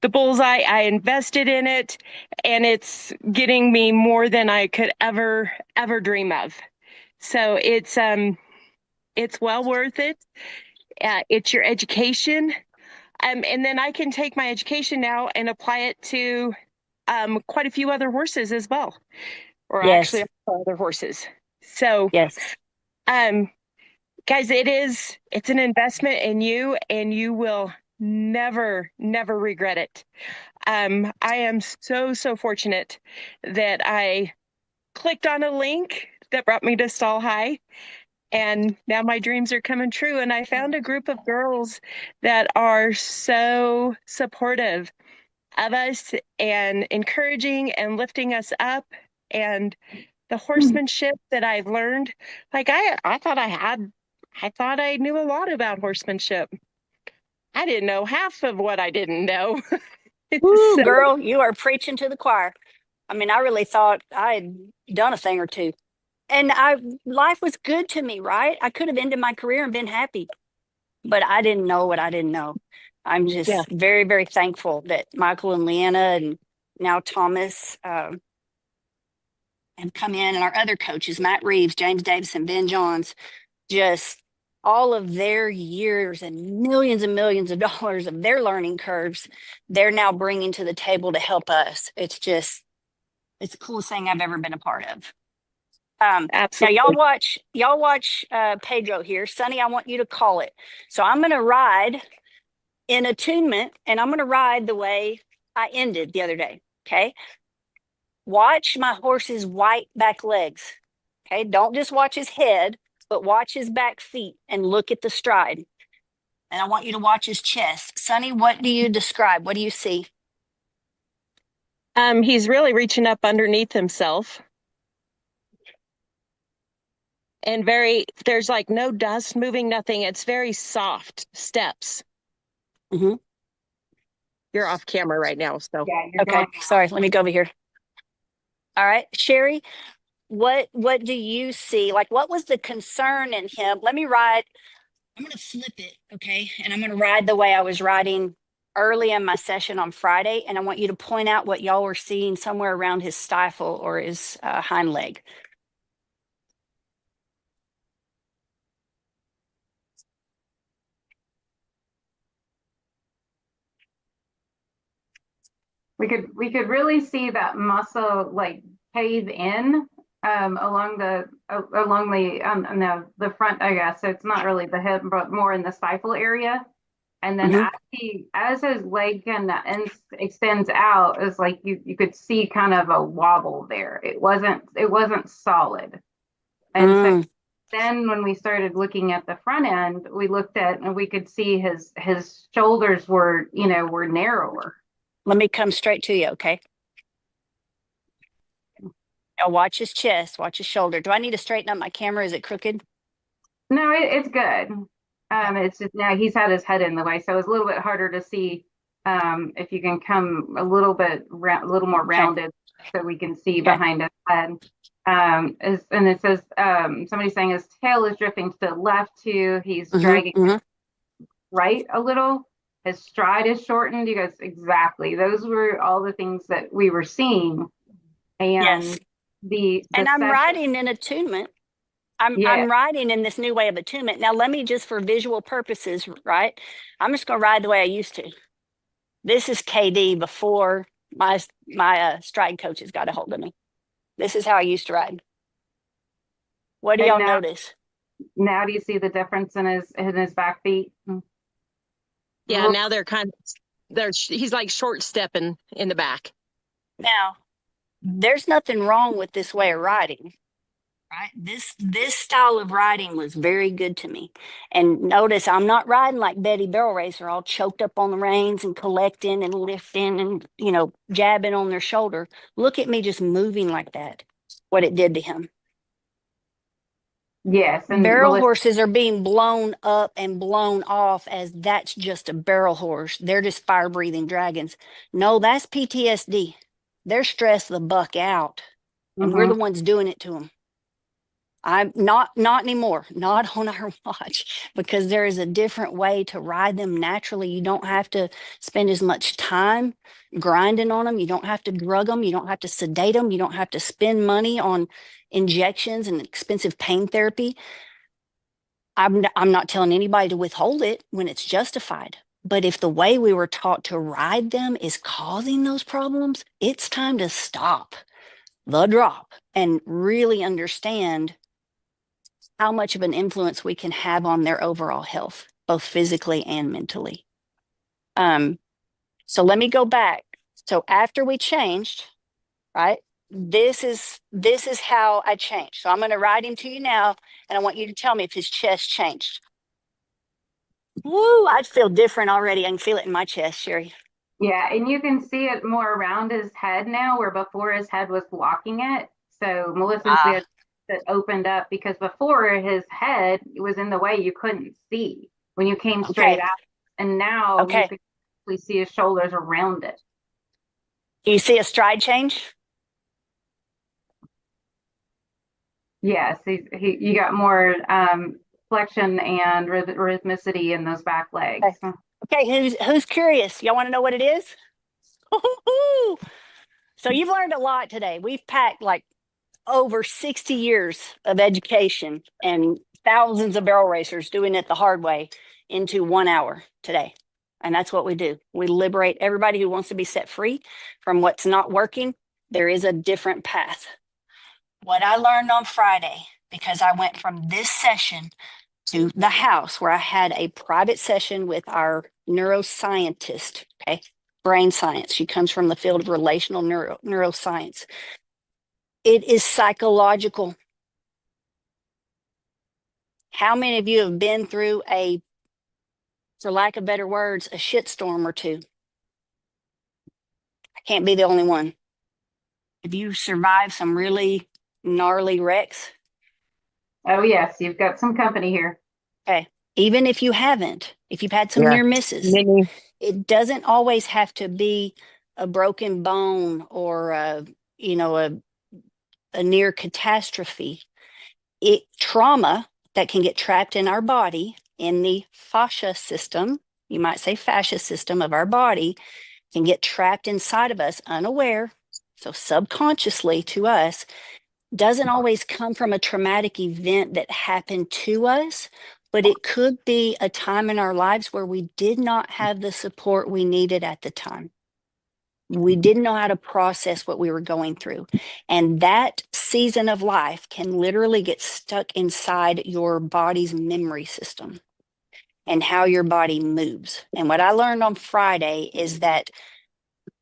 the bullseye. I invested in it, and it's getting me more than I could ever dream of. So it's well worth it. It's your education, and then I can take my education now and apply it to quite a few other horses as well, or Yes. actually other horses. So, Yes. guys, it's an investment in you, and you will never, never regret it. I am so fortunate that I clicked on a link that brought me to Stall High, and now my dreams are coming true. And I found a group of girls that are so supportive of us and encouraging and lifting us up. And the horsemanship that I've learned, like I thought I knew a lot about horsemanship. I didn't know half of what I didn't know. Woo, So, girl, you are preaching to the choir. I mean, I really thought I had done a thing or two. And life was good to me, right? I could have ended my career and been happy, but I didn't know what I didn't know. I'm yeah. just very, very thankful that Michael and Leanna and now Thomas have come in, and our other coaches, Matt Reeves, James Davison, Ben Johns, just all of their years and millions of dollars of their learning curves, they're now bringing to the table to help us. It's the coolest thing I've ever been a part of. Now Absolutely. y'all watch Pedro here. Sonny, I want you to call it. So I'm going to ride in attunement, and I'm going to ride the way I ended the other day. Okay. Watch my horse's white back legs. Okay. Don't just watch his head, but watch his back feet and look at the stride. And I want you to watch his chest. Sonny, what do you describe? What do you see? He's really reaching up underneath himself. And there's like no dust moving, nothing. It's very soft steps. Mm-hmm. You're off camera right now, so. Yeah, you're Okay, going. sorry. Let me go over here. All right, Sherry, what do you see? Like, what was the concern in him? Let me ride. I'm going to flip it, okay? And I'm going to ride the way I was riding early in my session on Friday. And I want you to point out what y'all were seeing somewhere around his stifle or his hind leg. We could really see that muscle like cave in along the front, I guess. So it's not really the hip, but more in the stifle area. And then as his leg kind of extends out, it's like you could see kind of a wobble there. It wasn't solid. And so then when we started looking at the front end, we looked at and we could see his shoulders were narrower. Let me come straight to you, okay? Now watch his chest, watch his shoulder. Do I need to straighten up my camera? Is it crooked? No, it's good. It's just now he's had his head in the way, so it's a little bit harder to see. If you can come a little more rounded, so we can see behind his head. And it says somebody's saying his tail is drifting to the left too. He's dragging right a little. His stride is shortened. You guys, exactly. Those were all the things that we were seeing. And and I'm riding in attunement. I'm riding in this new way of attunement. Now, let me just for visual purposes, right? I'm just going to ride the way I used to. This is KD before my stride coaches got a hold of me. This is how I used to ride. What do y'all notice? Now do you see the difference in his back feet? Yeah, now he's like short stepping in the back. Now, there's nothing wrong with this way of riding, right? This style of riding was very good to me. And notice I'm not riding like Betty Barrel Racer, all choked up on the reins and collecting and lifting and, jabbing on their shoulder. Look at me just moving like that, what it did to him. Yes. And barrel horses are being blown up and blown off as that's just a barrel horse. They're just fire breathing dragons. No, that's PTSD. They're stressed the buck out. And we're the ones doing it to them. I'm not anymore, not on our watch, because there is a different way to ride them naturally. You don't have to spend as much time grinding on them. You don't have to drug them. You don't have to sedate them. You don't have to spend money on injections and expensive pain therapy. I'm not telling anybody to withhold it when it's justified, But if the way we were taught to ride them is causing those problems, it's time to stop the drop and really understand how much of an influence we can have on their overall health, both physically and mentally. So let me go back. So after we changed, right? This is how I changed. So I'm going to write him to you now, and I want you to tell me if his chest changed. Woo, I feel different already. I can feel it in my chest, Sherry. Yeah, and you can see it more around his head now, where before his head was blocking it. So Melissa's the that opened up because before his head was in the way, you couldn't see when you came straight Okay. out, and now you Okay. can actually see his shoulders around it. Do you see a stride change? Yes, you got more flexion and rhythmicity in those back legs. Okay. Okay, who's curious? Y'all want to know what it is? So you've learned a lot today. We've packed like over 60 years of education and thousands of barrel racers doing it the hard way into 1 hour today. And that's what we do. We liberate everybody who wants to be set free from what's not working. There is a different path. What I learned on Friday, because I went from this session to the house where I had a private session with our neuroscientist, okay, brain science. She comes from the field of relational neuroscience. It is psychological. How many of you have been through for lack of better words, a shitstorm or two? I can't be the only one. Have you survived some really gnarly wrecks? Oh yes, you've got some company here. Okay. Even if you haven't, if you've had some Yeah. near misses, Many. it doesn't always have to be a broken bone or a near catastrophe. Trauma that can get trapped in our body in the fascia system, you might say fascia system of our body, can get trapped inside of us unaware. So subconsciously to us, doesn't always come from a traumatic event that happened to us, but it could be a time in our lives where we did not have the support we needed at the time. We didn't know how to process what we were going through. And that season of life can literally get stuck inside your body's memory system and how your body moves. And what I learned on Friday is that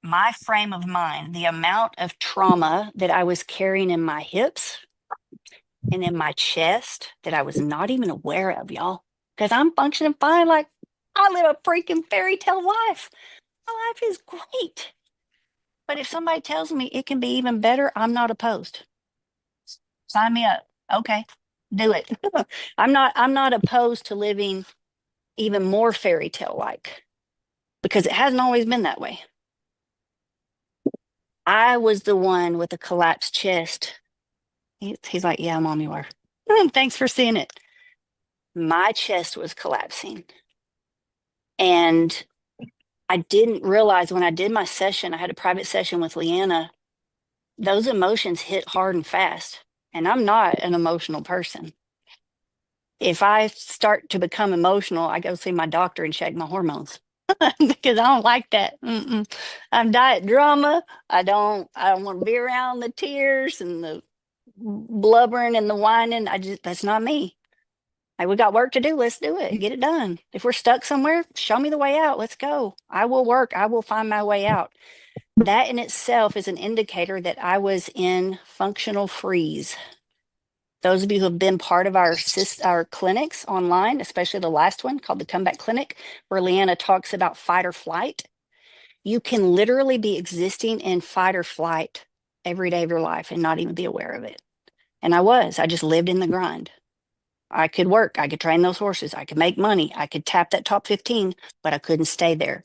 my frame of mind, the amount of trauma that I was carrying in my hips and in my chest that I was not even aware of, y'all, because I'm functioning fine. Like I live a freaking fairy tale life. My life is great. But if somebody tells me it can be even better, I'm not opposed. Sign me up. Okay, do it. I'm not opposed to living even more fairy tale like because it hasn't always been that way. I was the one with a collapsed chest. He's like, yeah, Mom, you are. Thanks for seeing it. My chest was collapsing. And I didn't realize when I did my session, I had a private session with Leanna, those emotions hit hard and fast. And I'm not an emotional person. If I start to become emotional, I go see my doctor and check my hormones because I don't like that. I'm diet drama. I don't want to be around the tears and the blubbering and the whining. That's not me. Hey, we got work to do. Let's do it. Get it done. If we're stuck somewhere, show me the way out. Let's go. I will work. I will find my way out. That in itself is an indicator that I was in functional freeze. Those of you who have been part of our clinics online, especially the last one called the Comeback Clinic, where Leanna talks about fight or flight, you can literally be existing in fight or flight every day of your life and not even be aware of it. And I just lived in the grind. I could work, I could train those horses, I could make money, I could tap that top 15, but I couldn't stay there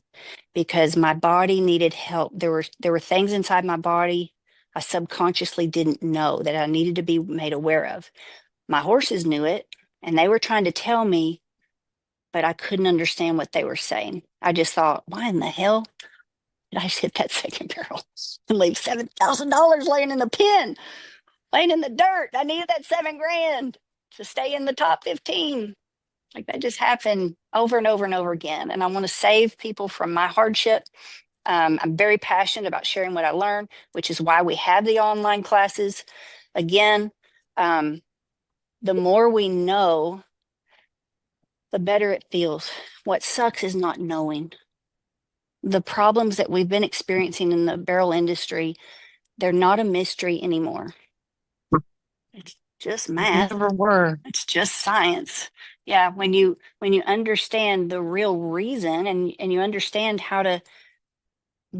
because my body needed help. There were things inside my body I subconsciously didn't know that I needed to be made aware of. My horses knew it and they were trying to tell me, but I couldn't understand what they were saying. I just thought, why in the hell did I just hit that second barrel and leave $7,000 laying in the pen, laying in the dirt? I needed that $7,000 to stay in the top 15. Like that just happened over and over and over again. And I want to save people from my hardship. I'm very passionate about sharing what I learned, which is why we have the online classes. Again, the more we know, the better it feels. What sucks is not knowing. The problems that we've been experiencing in the barrel industry, they're not a mystery anymore. It's just math. Never were. It's just science. Yeah, when you understand the real reason and you understand how to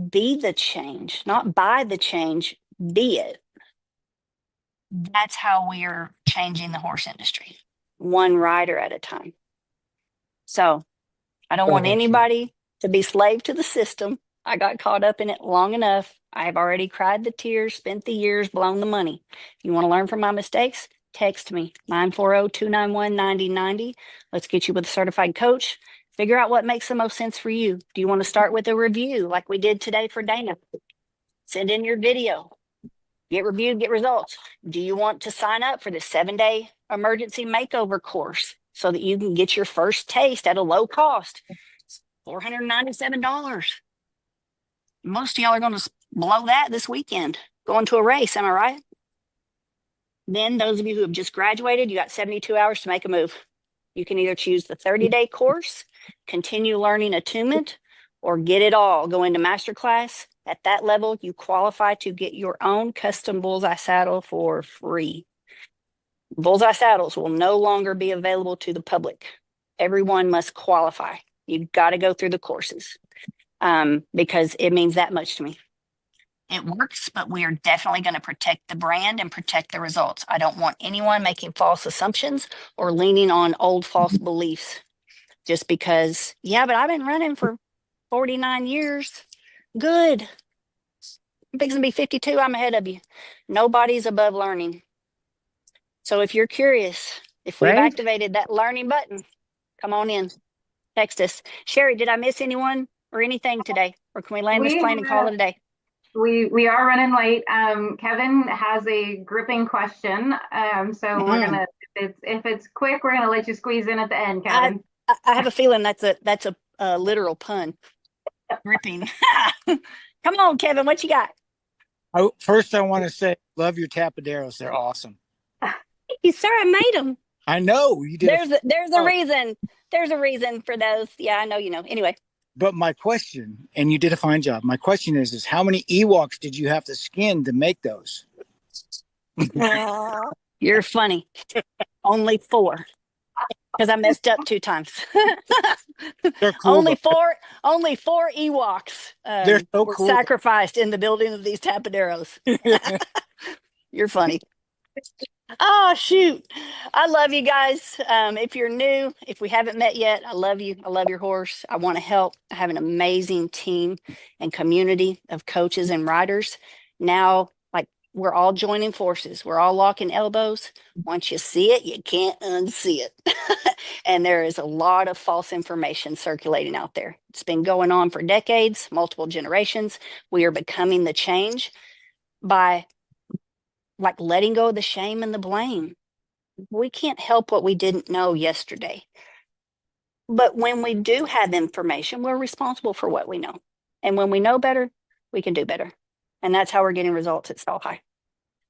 be the change, not buy the change, be it. That's how we are changing the horse industry, one rider at a time. So I don't want anybody to be slave to the system. I got caught up in it long enough. I've already cried the tears, spent the years, blown the money. If you want to learn from my mistakes, text me 940-291-9090. Let's get you with a certified coach. Figure out what makes the most sense for you. Do you want to start with a review like we did today for Dana? Send in your video. Get reviewed, get results. Do you want to sign up for the 7-day emergency makeover course so that you can get your first taste at a low cost? $497. Most of y'all are going to blow that this weekend going to a race. Am I right? Then those of you who have just graduated, you got 72 hours to make a move. You can either choose the 30-day course, continue learning attunement, or get it all, go into masterclass. At that level, you qualify to get your own custom bullseye saddle for free. Bullseye saddles will no longer be available to the public. Everyone must qualify. You've got to go through the courses because it means that much to me. It works, but we are definitely going to protect the brand and protect the results. I don't want anyone making false assumptions or leaning on old false beliefs just because, yeah, but I've been running for 49 years. Good. I'm fixing to be 52. I'm ahead of you. Nobody's above learning. So if you're curious, if we've Right? activated that learning button, come on in. Text us. Sherry, did I miss anyone or anything today? Or can we land this We plane and call it a day? we are running late. Kevin has a gripping question. So we're gonna if it's quick, we're gonna let you squeeze in at the end, Kevin. I have a feeling that's a literal pun. Gripping. Come on, Kevin, what you got? First, I want to say, love your tapaderos. They're awesome. You sir, I made them. I know you did. There's a reason. There's a reason for those. Yeah, I know you know. Anyway. But my question, and you did a fine job. My question is how many Ewoks did you have to skin to make those? You're funny. Only 4. Because I messed up 2 times. They're cool. Only four Ewoks They're so were cool. sacrificed in the building of these tapaderos. You're funny. Oh, shoot. I love you guys. If you're new, if we haven't met yet, I love you. I love your horse. I want to help. I have an amazing team and community of coaches and riders. Now, like we're all joining forces. We're all locking elbows. Once you see it, you can't unsee it. And there is a lot of false information circulating out there. It's been going on for decades, multiple generations. We are becoming the change by like letting go of the shame and the blame. We can't help what we didn't know yesterday. But when we do have information, we're responsible for what we know. And when we know better, we can do better. And that's how we're getting results at Stall High.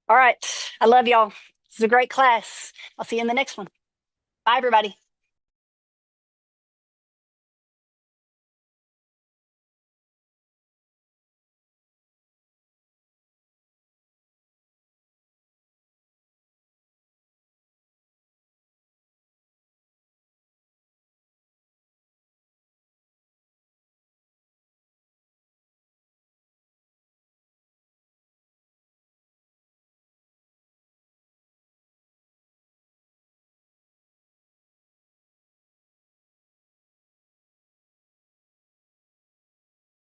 All right. I love y'all. This is a great class. I'll see you in the next one. Bye, everybody.